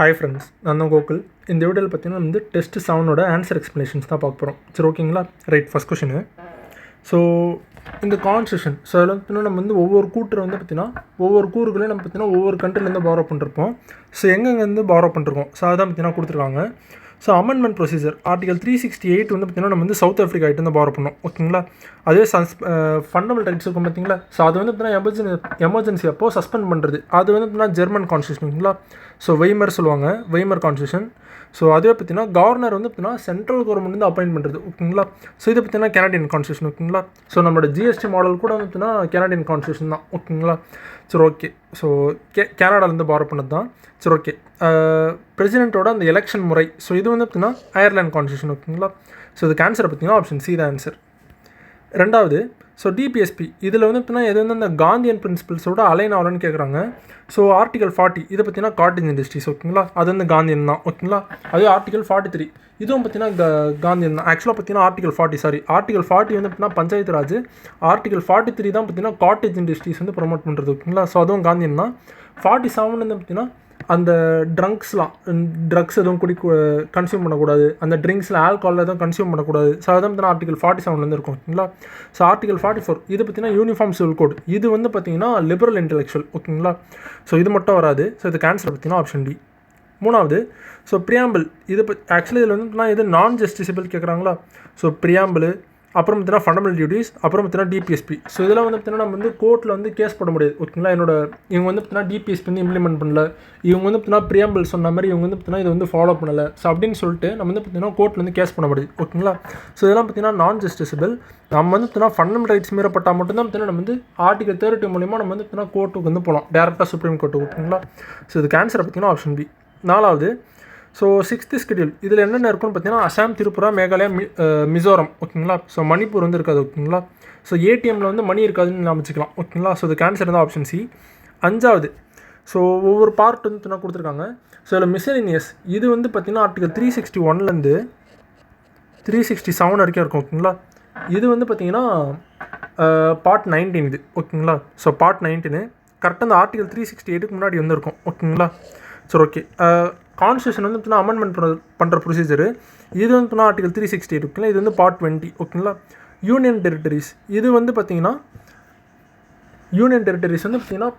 Hi friends, நான் தான் கோகுல். இந்த வீடியோவில் பார்த்தீங்கன்னா வந்து டெஸ்ட் 7ஓட ஆன்சர் எக்ஸ்ப்ளனேஷன்ஸ் தான் பார்க்க போகிறோம். சரி, ஓகேங்களா? Right, first question. ஸோ இந்த கான்ஸ்டியூஷன், ஸோ அதில் பார்த்தீங்கன்னா நம்ம வந்து ஒவ்வொரு கூட்டுரை வந்து பார்த்திங்கன்னா ஒவ்வொரு கூறுகளையும் நம்ம பார்த்திங்கன்னா ஒவ்வொரு கண்ட்ரிலேருந்து பாரோ பண்ணிருப்போம். ஸோ எங்கெங்கேருந்து பாரோ பண்ணிருக்கோம், ஸோ அதான் பார்த்திங்கன்னா கொடுத்துருக்காங்க. ஸோ அமெண்ட்மெண்ட் ப்ரொசீஜர் ஆர்டிகல் 368 வந்து பார்த்திங்கன்னா நம்ம வந்து சவுத் ஆஃப்ரிக்கா ஆகிட்டு வந்து பாரோ பண்ணோம், ஓகேங்களா? அதே ஃபண்டமெண்டல் ரைட்ஸ் இருக்கும் பார்த்தீங்களா? ஸோ அது வந்து பார்த்திங்கன்னா எமர்ஜென்சி அப்போது சஸ்பெண்ட் பண்ணுறது, அது வந்து பார்த்திங்கன்னா ஜெர்மன் கான்ஸ்டியூஷன், ஓகேங்களா? ஸோ வெய்மர் சொல்லுவாங்க, வெய்மர் கான்ஸ்டியூஷன். ஸோ அதே பார்த்திங்கன்னா கவர்னர் வந்து பார்த்திங்கன்னா சென்ட்ரல் கவர்மெண்ட் வந்து அப்பாயின்ட் பண்ணுறது, ஓகேங்களா? ஸோ இது பார்த்திங்கன்னா கனடியன் கான்ஸ்டியூஷன், ஓகேங்களா? ஸோ நம்மளோட ஜிஎஸ்டி மாடல் கூட வந்து பார்த்திங்கன்னா கனடியன் கான்ஸ்டியூஷன் தான், ஓகேங்களா? சரி, ஓகே. ஸோ கனடாலேருந்து பாரோ பண்ணது தான். சரி, ஓகே. பிரசிடென்ட்டோட அந்த எலெக்ஷன் முறை, ஸோ இது வந்து பார்த்திங்கன்னா அயர்லாண்ட் கான்ஸ்டியூஷன், ஓகேங்களா? ஸோ இதுக்கு ஆன்சர் பார்த்திங்கன்னா ஆப்ஷன் சி தான் ஆன்சர். ரெண்டாவது, ஸோ டிபிஎஸ்பி இதில் வந்து பார்த்திங்கன்னா எது வந்து அந்த காந்தியன் பிரின்சிபல்ஸோட அலைன் ஆகலன்னு கேட்குறாங்க. ஸோ ஆர்டிகல் 40 இதை பார்த்திங்கன்னா காட்டேஜ் இண்டஸ்ட்ரீஸ், ஓகேங்களா? அது வந்து காந்தியன் தான், ஓகேங்களா? அதே ஆர்டிகல் 43 இதுவும் பார்த்திங்கன்னா காந்தியன் தான். ஆக்சுவலாக பார்த்திங்கன்னா ஆர்டிகல் 40 வந்து பார்த்திங்கன்னா பஞ்சாயத்து ராஜ். ஆர்டிகல் 43 தான் பார்த்திங்கன்னா காட்டேஜ் இண்டஸ்ட்ரீஸ் வந்து ப்ரொமோட் பண்ணுறது, ஓகேங்களா? ஸோ அதுவும் காந்தியன் தான். 47 வந்து பார்த்திங்கன்னா அந்த ட்ரக்ஸ் எதுவும் கன்சியூம் பண்ணக்கூடாது, அந்த ட்ரிங்க்ஸில் ஆல்கஹால் எதுவும் கன்சியூம் பண்ணக்கூடாது. ஸோ அதான் பார்த்தீங்கன்னா ஆர்டிகல் 47 இருக்கும், ஓகேங்களா? ஸோ ஆர்டிகல் 44 இது பார்த்திங்கன்னா யூனிஃபார்ம் சிவில் கோட், இது வந்து பார்த்திங்கன்னா லிபரல் இன்டெலெக்சுவல், ஓகேங்களா? ஸோ இது மட்டும் வராது. ஸோ இதுக்கு ஆன்சர் பார்த்திங்கன்னா ஆப்ஷன் டி. மூணாவது, ஸோ ப்ரியாம்பிள் இது ஆக்சுவலி இதில் வந்து இது நான் ஜஸ்டிசபிள் கேட்குறாங்களா? ஸோ ப்ரியாம்பிள், அப்புறம் பார்த்தீங்கன்னா ஃபண்டமெண்டல் டியூட்டிஸ், அப்புறம் பார்த்தீங்கன்னா டிபிஎஸ்பி. ஸோ இதெல்லாம் வந்து பார்த்தீங்கன்னா நம்ம வந்து கோர்ட்டில் வந்து கேஸ் போட முடியாது, ஓகேங்களா? இவங்க வந்து பார்த்தீங்கன்னா டிபிஎஸ்பி வந்து இம்ப்ளிமெண்ட் பண்ணல, இவங்க வந்து பார்த்தீங்கன்னா ப்ரியாம்பிள் சொன்ன மாதிரி இவங்க வந்து பார்த்தீங்கன்னா இதை வந்து ஃபாலோ பண்ணலை, ஸோ அப்படின்னு சொல்லிட்டு நம்ம வந்து பார்த்தீங்கன்னா கோர்ட்டில் வந்து கேஸ் பண்ண முடியாது, ஓகேங்களா? ஸோ இதெல்லாம் பார்த்தீங்கன்னா நான் ஜஸ்டிசபிள். நம்ம வந்து பார்த்தீங்கன்னா ஃபண்டமெண்டல் ரைட்ஸ் மீறப்பட்டால் மட்டும்தான் பார்த்தீங்கன்னா நம்ம வந்து ஆர்டிகல் 32 மூலிமா நம்ம வந்து பார்த்தீங்கன்னா கோர்ட்டுக்கு வந்து போகலாம், டேரெக்டாக சுப்ரீம் கோர்ட்டுக்கு, ஓகேங்களா? ஸோ இதுக்கு ஆன்சர் பார்த்தீங்கன்னா ஆப்ஷன் பி. நாலாவது, ஸோ 6th ஸ்கெடியூல் இதில் என்னென்ன இருக்குன்னு பார்த்தீங்கன்னா அசாம், திரிபுரா, மேகாலயா, மிசோரம், ஓகேங்களா? ஸோ மணிப்பூர் வந்து இருக்காது, ஓகேங்களா? ஸோ ஏடிஎம்மில் வந்து மணி இருக்காதுன்னு நினச்சிக்கலாம், ஓகேங்களா? ஸோ இதுக்கு ஆன்சர் தான் ஆப்ஷன் சி. அஞ்சாவது, ஸோ ஒவ்வொரு பார்ட் வந்து கொடுத்துருக்காங்க. ஸோ இதில் மிஸ்செலினியஸ் இது வந்து பார்த்திங்கன்னா ஆர்டிகல் 361 367 வரைக்கும் இருக்கும், ஓகேங்களா? இது வந்து பார்த்திங்கன்னா பார்ட் 19 இது, ஓகேங்களா? ஸோ பார்ட் 19 கரெக்டாக அந்த ஆர்டிகல் 368 முன்னாடி வந்து இருக்கும், ஓகேங்களா? சரி, ஓகே. கான்ஸ்டியூஷன் வந்து பார்த்தீங்கன்னா அமெண்ட்மெண்ட் பண்ணுற ப்ரொசீஜர், இது வந்து பார்த்தீங்கன்னா ஆர்டிகல் 368, ஓகேங்களா? இது வந்து பார்ட் 20, ஓகேங்களா? யூனியன் டெரிட்டரிஸ் இது வந்து பார்த்திங்கன்னா யூனியன் டெரிட்டரிஸ் வந்து பார்த்திங்கன்னா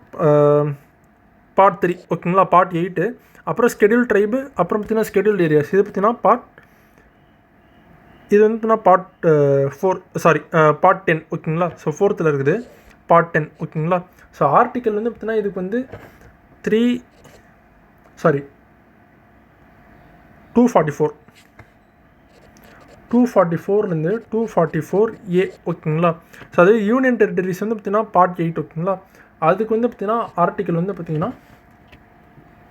பார்ட் 3, ஓகேங்களா? பார்ட் 8. அப்புறம் ஸ்கெடியூல் ட்ரைபு, அப்புறம் பார்த்திங்கன்னா ஸ்கெடியூல்டு ஏரியாஸ், இது பார்த்திங்கன்னா இது வந்து பார்த்தீங்கன்னா பார்ட் 10, ஓகேங்களா? ஸோ 4th இருக்குது பார்ட் 10, ஓகேங்களா? ஸோ ஆர்டிக்கல் வந்து பார்த்திங்கன்னா இதுக்கு வந்து 244 244A, ஓகேங்களா? ஸோ அது யூனியன் டெரிட்டரிஸ் வந்து பார்த்திங்கன்னா பார்ட் 8, ஓகேங்களா? அதுக்கு வந்து பார்த்திங்கன்னா ஆர்டிக்கல் வந்து பார்த்திங்கன்னா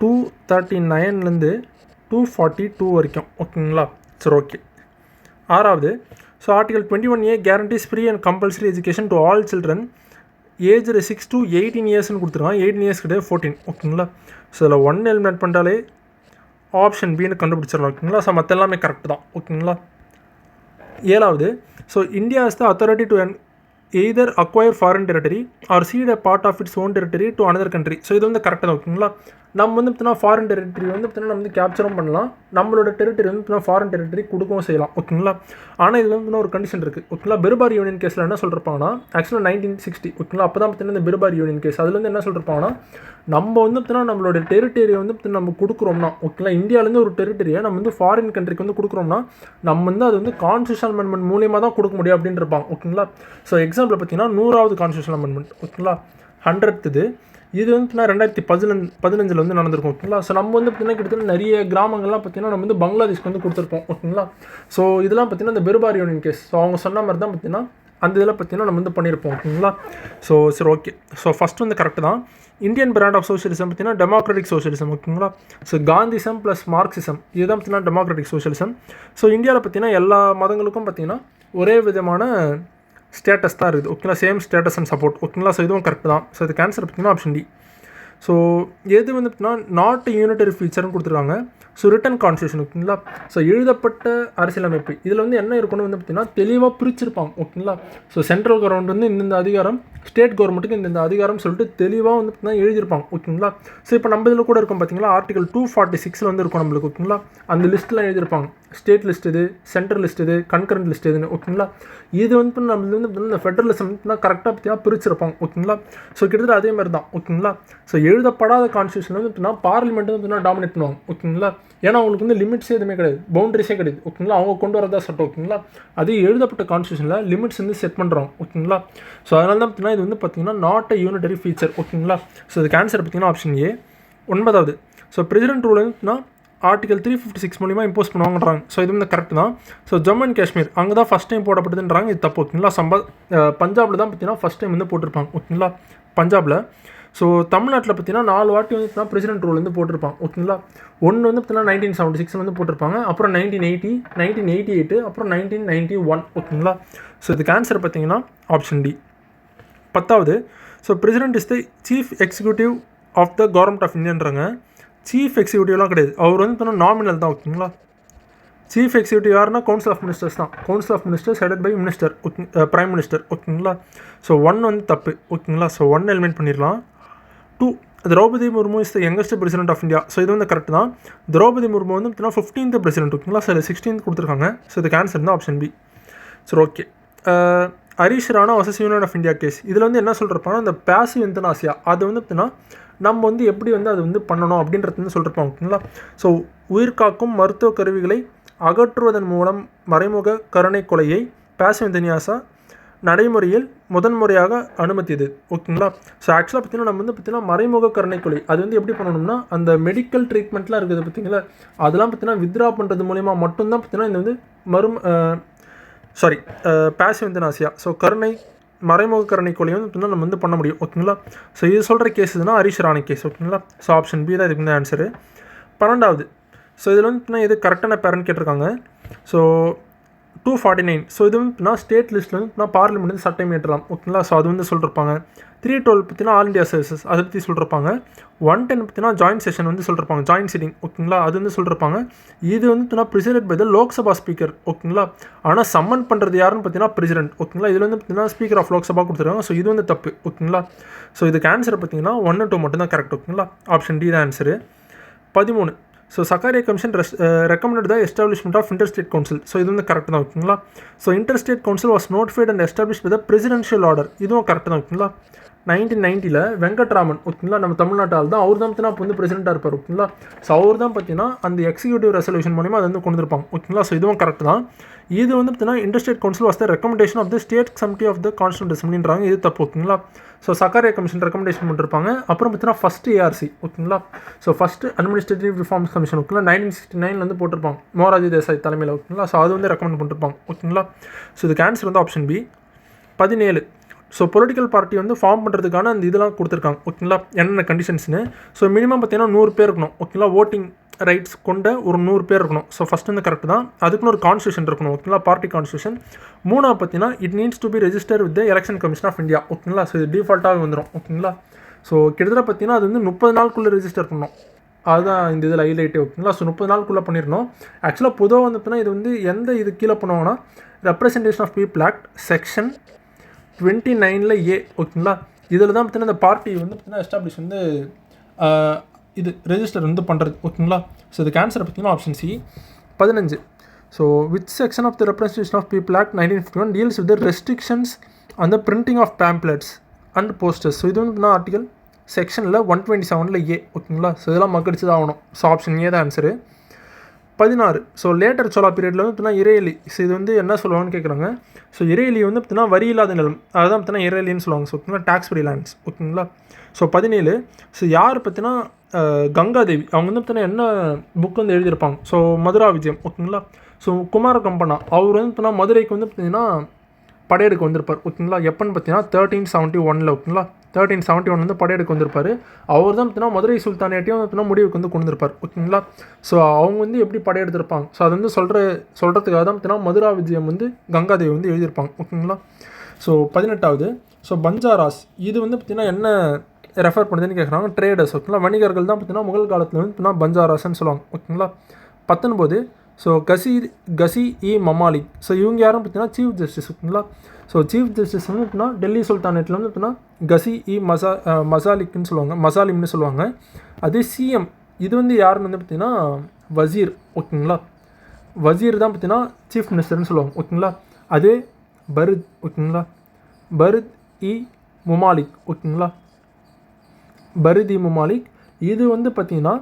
239 242 வரைக்கும், ஓகேங்களா? சரி, ஓகே. ஆறாவது, so article 21A guarantees free and compulsory education to all children age 6 to 18 இயர்ஸ்னு கொடுத்துருக்காங்க. 18 இயர்ஸ் கிடையாது, 14, ஓகேங்களா? ஸோ இதில் 1 எலிமினேட் பண்ணிட்டாலே ஆப்ஷன் பின்னு கண்டுபிடிச்சிடலாம், ஓகேங்களா? ஸோ மற்ற எல்லாமே கரெக்ட் தான், ஓகேங்களா? ஏழாவது, so India is the authority to either acquire foreign territory or cede a part of its own territory to another country. So இது வந்து கரெக்டாக தான், ஓகேங்களா? நம்ம வந்து பார்த்தீங்கன்னா ஃபாரின் டெரிட்டரி வந்து பார்த்தீங்கன்னா நம்ம வந்து கேப்சரும் பண்ணலாம், நம்மளோட டெரிட்டரி வந்து பார்த்தீங்கன்னா ஃபாரின் டெரிட்டரி கொடுக்கவும் செய்யலாம், ஓகேங்களா? ஆனால் இதில் வந்து ஒரு கண்டிஷன் இருக்குது, ஓகேங்களா? பெருபார் யூனியன் கேஸில் என்ன சொல்லிருப்பாங்கன்னா ஆக்சுவலாக 1960, ஓகேங்களா? அப்போ தான் பார்த்தீங்கன்னா இந்த பெருபார் யூனியன் கேஸ் அதில் வந்து என்ன சொல்லிருப்பாங்கன்னா நம்ம வந்து பார்த்தீங்கன்னா நம்மளோட டெரிட்டரியை வந்து நம்ம கொடுக்குறோம்னா, ஓகேங்களா? இந்தியாவிலேருந்து ஒரு டெரிட்டரியை நம்ம வந்து ஃபாரின் கண்ட்ரிக்கு வந்து கொடுக்குறோம்னா நம்ம வந்து அது வந்து கான்ஸ்டியூஷன் அமெண்ட்மெண்ட் மூலியமாக தான் கொடுக்க முடியும் அப்படின்னு இருப்பாங்க, ஓகேங்களா? ஸோ எக்ஸாம்பிள் பார்த்தீங்கன்னா 100வது கான்ஸ்டியூஷன் அமெண்ட்மெண்ட், ஓகேங்களா? 100th இது வந்து 2015 வந்து நடந்திருக்கும், ஓகேங்களா? ஸோ நம்ம வந்து பார்த்திங்கன்னா கிட்டத்தட்ட நிறைய கிராமங்கள்லாம் பார்த்திங்கன்னா நம்ம வந்து பங்களாதேஷ்க்கு வந்து கொடுத்துருப்போம், ஓகேங்களா? ஸோ இதெல்லாம் பார்த்திங்கன்னா இந்த பெருபார் யூனியன் கேஸ், ஸோ அவங்க சொன்ன மாதிரி தான் பார்த்திங்கன்னா அந்த இதில் பார்த்திங்கன்னா நம்ம வந்து பண்ணியிருப்போம், ஓகேங்களா? ஸோ சரி, ஓகே. ஸோ ஃபஸ்ட் வந்து கரெக்டு தான். இந்தியன் பிராண்ட் ஆஃப் சோஷியலிசம் பார்த்திங்கன்னா டெமோக்ராட்டிக் சோஷியலிசம், ஓகேங்களா? ஸோ காந்திசம் ப்ளஸ் மார்க்சிசம் இதுதான் பார்த்திங்கன்னா டெமோக்ராட்டிக் சோஷியலிசம். ஸோ இந்தியாவில் பார்த்திங்கன்னா எல்லா மதங்களுக்கும் பார்த்திங்கன்னா ஒரே விதமான ஸ்டேட்டஸ் தான் இருக்குது, ஓகேங்களா? சேம் ஸ்டேட்டஸ் அண்ட் சப்போர்ட், ஓகேங்களா? ஸோ இதுவும் கரெக்ட் தான். ஸோ இதுக்கு ஆன்சர் பார்த்திங்கன்னா ஆப்ஷன் டி. ஸோ எது வந்து பார்த்திங்கன்னா நாட் யூனிட்டரி ஃபீச்சர்னு கொடுத்துருக்காங்க. ஸோ ரிட்டன் கான்ஸ்டியூஷன் ஓகேங்களா. ஸோ எழுதப்பட்ட அரசியலமைப்பு இதில் வந்து என்ன இருக்கணும் வந்து பார்த்திங்கன்னா தெளிவாக பிரிச்சிருப்பாங்க ஓகேங்களா. ஸோ சென்ட்ரல் கவர்மெண்ட் வந்து இந்தந்த அதிகாரம், ஸ்டேட் கவர்மெண்ட்டுக்கு இந்தந்த அதிகாரம் சொல்லிட்டு தெளிவாக வந்து பார்த்திங்கன்னா எழுதியிருப்பாங்க ஓகேங்களா. ஸோ இப்போ நம்ம இதில் கூட இருக்கும் பார்த்தீங்களா, ஆர்டிகல் 246 வந்து இருக்கும் நம்மளுக்கு ஓகேங்களா. அந்த லிஸ்ட்டில் எழுதியிருப்பாங்க ஸ்டேட் லிஸ்ட் இது, சென்ட்ரல் லிஸ்ட் இது, கன்கரண்ட் லிஸ்ட் இதுன்னு ஓகேங்களா. இது வந்து நம்மளுக்கு வந்து இந்த ஃபெடரலிசம் கரெக்டாக பார்த்தீங்கன்னா பிரிச்சிருப்பாங்க ஓகேங்களா. ஸோ கிட்டத்தட்ட அதே மாதிரி தான் ஓகேங்களா. ஸோ எழுதப்படாத கான்ஸ்டியூஷன் வந்து பார்த்தீங்கன்னா பார்லிமெண்ட் வந்து பார்த்தீங்கன்னா டாமினேட் பண்ணுவாங்க ஓகேங்களா. ஏன்னா அவங்களுக்கு வந்து லிமிட்ஸே எதுவுமே கிடையாது, பவுண்டரிஸே கிடையாது ஓகேங்களா. அவங்க கொண்டு வரதா சட்டம் ஓகேங்களா. அதே எழுதப்பட்ட கான்ஸ்டியூஷனில் லிமிட்ஸ் வந்து செட் பண்ணுறாங்க ஓகேங்களா. ஸோ அதனால தான் பார்த்தீங்கன்னா இது வந்து பார்த்தீங்கன்னா நாட் அ யூனிட்டரி ஃபீச்சர் ஓகேங்களா. ஸோ இதுக்கு ஆன்சர் பார்த்தீங்கன்னா ஆப்ஷன் ஏ. 9வது, ஸோ பிரசிடென்ட் ரூல் வந்து ஆர்டிகல் 356 மூலிமா இம்போஸ் பண்ணுவாங்கன்றாங்க. ஸோ இது வந்து கரெக்ட் தான். ஸோ ஜம்மு அண்ட் காஷ்மீர் அங்கே தான் ஃபஸ்ட் டைம் போடப்பட்டதுன்றாங்க, இது தப்பு ஓகேங்களா. பஞ்சாபில் தான் பார்த்தீங்கன்னா ஃபஸ்ட் டைம் வந்து போட்டிருப்பாங்க ஓகேங்களா, பஞ்சாபில். ஸோ தமிழ்நாட்டில் பார்த்தீங்கன்னா 4 வாட்டி வந்து பிரசிடென்ட் ரூல் வந்து போட்டிருப்பாங்க ஓகேங்களா. ஒன்று வந்து பார்த்தீங்கன்னா 1976 வந்து போட்டிருப்பாங்க, அப்புறம் 1980, 1988, அப்புறம் 1991 ஓகேங்களா. ஸோ இதுக்கு ஆன்சர் பார்த்தீங்கன்னா ஆப்ஷன் டி. 10வது, so president is the chief executive of the government of இந்தியான்றாங்க. சீஃப் எக்ஸிக்யூட்டிவ்லாம் கிடையாது, அவர் வந்து பார்த்தீங்கன்னா நாமினல் தான் ஓகேங்களா. சீஃப் எக்ஸிக்யூட்டிவ் யாருன்னா கவுன்சில் ஆஃப் மினிஸ்டர்ஸ் தான். Council of ministers headed by minister okay, prime minister ஓகேங்களா. ஸோ 1 வந்து தப்பு ஓகேங்களா. ஸோ 1 எலிமினேட் பண்ணிடலாம். 2, Draupadi Murmu is the youngest president of India. So இது வந்து கரெக்ட் தான். திரௌபதி முர்மு வந்து பார்த்தீங்கன்னா 15th பிரசிடென்ட் ஓகேங்களா. ஸோ 16th கொடுத்துருக்காங்க. ஸோ இதுக்கு ஆன்சர் தான் ஆப்ஷன் பி. சரி okay. Harish Rana versus union of India case, இதில் வந்து என்ன சொல்கிறப்பாங்க, இந்த பேசிவ் எந்தனாசியா அது வந்து பார்த்தீங்கன்னா நம்ம வந்து எப்படி வந்து அது வந்து பண்ணணும் அப்படின்றது வந்து சொல்லிருப்பாங்க ஓகேங்களா. ஸோ உயிர்காக்கும் மருத்துவ கருவிகளை அகற்றுவதன் மூலம் மறைமுக கருணை கொலையை பேசிவ் எந்தனாசியா நடைமுறையில் முதன்முறையாக அனுமதியது ஓகேங்களா. ஸோ ஆக்சுவலாக பார்த்தீங்கன்னா நம்ம வந்து பார்த்தீங்கன்னா மறைமுக கருணை கொலை அது வந்து எப்படி பண்ணணும்னா அந்த மெடிக்கல் ட்ரீட்மெண்ட்லாம் இருக்குது பார்த்தீங்களா, அதெல்லாம் பார்த்தீங்கன்னா வித்ரா பண்ணுறது மூலிமா மட்டும்தான் பார்த்தீங்கன்னா இந்த வந்து பேசிவ் எந்தனாசியா ஸோ மறைமுக கருணை கொலை வந்து பார்த்தீங்கன்னா நம்ம வந்து பண்ண முடியும் ஓகேங்களா. ஸோ இது சொல்கிற கேஸ் இதுனா ஹரிஷ் ராணி கேஸ் ஓகேங்களா. ஸோ ஆப்ஷன் பி தான் இதுக்கு வந்து ஆன்சரு. 12வது, ஸோ இதில் வந்து பார்த்தீங்கன்னா இது கரெக்டான பேரண்ட் கேட்டிருக்காங்க. ஸோ 249, ஸோ இது வந்து ஸ்டேட் லிஸ்ட்டில் வந்து பார்லிமெண்ட் வந்து சட்டம் ஏற்றலாம் ஓகேங்களா. ஸோ அது வந்து சொல்லிருப்பாங்க. 312 பார்த்தீங்கன்னா ஆல் இண்டியா சர்வீசஸ் அதை பற்றி சொல்லிருப்பாங்க. 110 பார்த்தீங்கன்னா ஜாயின்ட் செஷன் வந்து சொல்லிருப்பாங்க, ஜாயின்ட் சிட்டிங் ஓகேங்களா, அது வந்து சொல்லிருப்பாங்க. இது வந்து president by the Lok Sabha speaker ஓகேங்களா. ஆனால் சம்மன் பண்ணுறது யாருன்னு பார்த்தீங்கன்னா பிரசிடென்ட் ஓகேங்களா. இதில் வந்து பார்த்தீங்கன்னா ஸ்பீக்கர் ஆஃப் லோக்சபா கொடுத்துருக்காங்க. ஸோ இது வந்து தப்பு ஓகேங்களா. ஸோ இதுக்கு ஆன்சர் பார்த்தீங்கன்னா 1 and 2 மட்டும் தான் கரெக்ட் ஓகேங்களா. ஆப்ஷன் டி தான் answer. 13, so Sarkaria commission recommended the establishment of interstate council. So இது வந்து கரெக்ட் தான் ஓகேங்களா. So interstate council was notified and establish by the presidential order, இதுவும் கரெக்ட் தான் ஓகேங்களா. 1990 வெங்கட்ராமன் ஓகேங்களா, நம்ம தமிழ்நாட்டால் தான், அவர் தான் பார்த்தீங்கன்னா அப்போ வந்து பிரசிடென்ட்டாக இருப்பார் ஓகேங்களா. ஸோ அவர் தான் பார்த்தீங்கன்னா அந்த எக்ஸிக்யூட்டிவ் ரெசல்யூஷன் மூலிமா அதை வந்து கொண்டு இருப்பாங்க ஓகேங்களா. ஸோ இதுவும் கரெக்ட் தான். இது வந்து பார்த்தீங்கன்னா interstate council was the recommendation of the state committee of the constituent அசம்பிளின்றாங்க, இது தப்பு ஓகேங்களா. ஸோ சக்காரியா கமிஷன் ரெக்கமெண்டேஷன் பண்ணிருப்பாங்க. அப்புறம் பார்த்தீங்கன்னா ஃபஸ்ட்டு ஏஆர்சி ஓகேங்களா. So first administrative reforms commission ஓகேங்களா 1969 வந்து போட்டிருப்பாங்க மொரார்ஜி தேசாய் தலைமையில் ஓகேங்களா. ஸோ அது வந்து ரெக்கமெண்ட் பண்ணிருப்பாங்க ஓகேங்களா. ஸோ இதுக்கு ஆன்சர் வந்து option B. 17, so political party வந்து ஃபார்ம் பண்ணுறதுக்கான அந்த இதெல்லாம் கொடுத்துருக்காங்க ஓகேங்களா, என்னென்ன கண்டிஷன்ஸ்னு. ஸோ மினிமம் பார்த்தீங்கன்னா 100 பேர் இருக்கணும் ஓகேங்களா, ஓட்டிங் ரைட்ஸ் கொண்ட ஒரு 100 பேர் இருக்கணும். ஸோ ஃபஸ்ட் வந்து கரெக்ட் தான். அதுக்குன்னு ஒரு கான்ஸ்டியூஷன் இருக்கணும் ஓகேங்களா, பார்ட்டி கான்ஸ்டியூஷன். 3வது பார்த்தீங்கன்னா it needs to be register with the election commission of India ஓகேங்களா. ஸோ இது டிஃபால்ட்டாக வந்துடும் ஓகேங்களா. ஸோ கிட்டத்தட்ட பார்த்தீங்கன்னா அது வந்து 30 நாளுக்குள்ளே ரெஜிஸ்டர் பண்ணணும், அதுதான் இந்த இதில் ஹைலைட்டே ஓகேங்களா. ஸோ 30 நாளுக்குள்ளே பண்ணிடணும். ஆக்சுவலாக பொதுவாக வந்து பார்த்தீங்கன்னா இது வந்து எந்த இது கீழே பண்ணுவாங்கன்னா representation of people act section 29 A ஓகேங்களா. இதில் தான் பார்த்தீங்கன்னா இந்த பார்ட்டி வந்து பார்த்தீங்கன்னா எஸ்டாப்ளிஷ் வந்து இது ரெஜிஸ்டர் வந்து பண்ணுறது ஓகேங்களா. ஸோ இதுக்கு ஆன்சர் பார்த்தீங்கன்னா option C. 15, so which section of the representation of people act 1951 deals with the restrictions on the printing of pamphlets and posters. So இது வந்து ஆர்டிகல் செக்ஷனில் 127 A ஓகேங்களா. ஸோ இதெல்லாம் மக்கடிச்சு தான் ஆகணும். ஸோ ஆப்ஷன் ஏ தான் ஆன்சரு. 16, ஸோ லேட்டர் சோலா பீரியடில் வந்து பார்த்தீங்கன்னா இறையலி. ஸோ இது வந்து என்ன சொல்லுவாங்கன்னு கேட்குறாங்க. ஸோ இறையலி வந்து பார்த்தீங்கன்னா வரி இல்லாத நிலம், அதுதான் பார்த்தீங்கன்னா இறையலின்னு சொல்லுவாங்க. ஸோ பார்த்தீங்கன்னா டேக்ஸ் ஃப்ரீ லேண்ட்ஸ் ஓகேங்களா. ஸோ 17, ஸோ யார் பார்த்தீங்கன்னா கங்காதேவி, அவங்க வந்து பார்த்தீங்கன்னா என்ன புக் வந்து எழுதியிருப்பாங்க. ஸோ மதுரா விஜயம் ஓகேங்களா. ஸோ குமார கம்பனா அவர் வந்து பார்த்தீங்கன்னா மதுரைக்கு வந்து பார்த்தீங்கன்னா படையெடுக்க வந்திருப்பார் ஓகேங்களா. எப்போன்னு பார்த்தீங்கன்னா 1371 ஓகேங்களா. 1371 வந்து படையெடுக்க வந்திருப்பார். அவர் தான் பார்த்தீங்கன்னா மதுரை சுல்தானேட்டையும் பார்த்தீங்கன்னா முடிவுக்கு வந்து கொண்டு வந்திருப்பார் ஓகேங்களா. ஸோ அவங்க வந்து எப்படி படையெடுத்திருப்பாங்க, ஸோ அது வந்து சொல்கிறதுக்காக தான் பார்த்தீங்கன்னா மதுரா விஜயம் வந்து கங்காதேவி வந்து எழுதியிருப்பாங்க ஓகேங்களா. ஸோ 18வது, ஸோ பஞ்சாராஸ் இது வந்து பார்த்தீங்கன்னா என்ன ரெஃபர் பண்ணுதுன்னு கேட்குறாங்க. ட்ரேடர்ஸ் ஓகேங்களா, வணிகர்கள் தான் பார்த்தீங்கன்னா முகல் காலத்தில் வந்து பார்த்தீங்கன்னா பஞ்சாராஸ்ன்னு சொல்லுவாங்க ஓகேங்களா. 19 ஸோ கசி இ மமாலிக். ஸோ இவங்க யாரும் பார்த்தீங்கன்னா சீஃப் ஜஸ்டிஸ் ஓகேங்களா. ஸோ சீஃப் ஜஸ்டிஸ் வந்து பார்த்தீங்கன்னா டெல்லி சுல்தானேட்டில் வந்து பார்த்தீங்கன்னா கசி இ மசாலிக்னு சொல்லுவாங்க, மசாலிம்னு சொல்லுவாங்க. அதே சிஎம் இது வந்து யாருன்னு வந்து பார்த்தீங்கன்னா வசீர் ஓகேங்களா. வசீர் தான் பார்த்தீங்கன்னா சீஃப் மினிஸ்டர்னு சொல்லுவாங்க ஓகேங்களா. அதே பருத் ஓகேங்களா, பருத் இ முமாலிக் ஓகேங்களா, பருத் இ முமாலிக் இது வந்து பார்த்தீங்கன்னா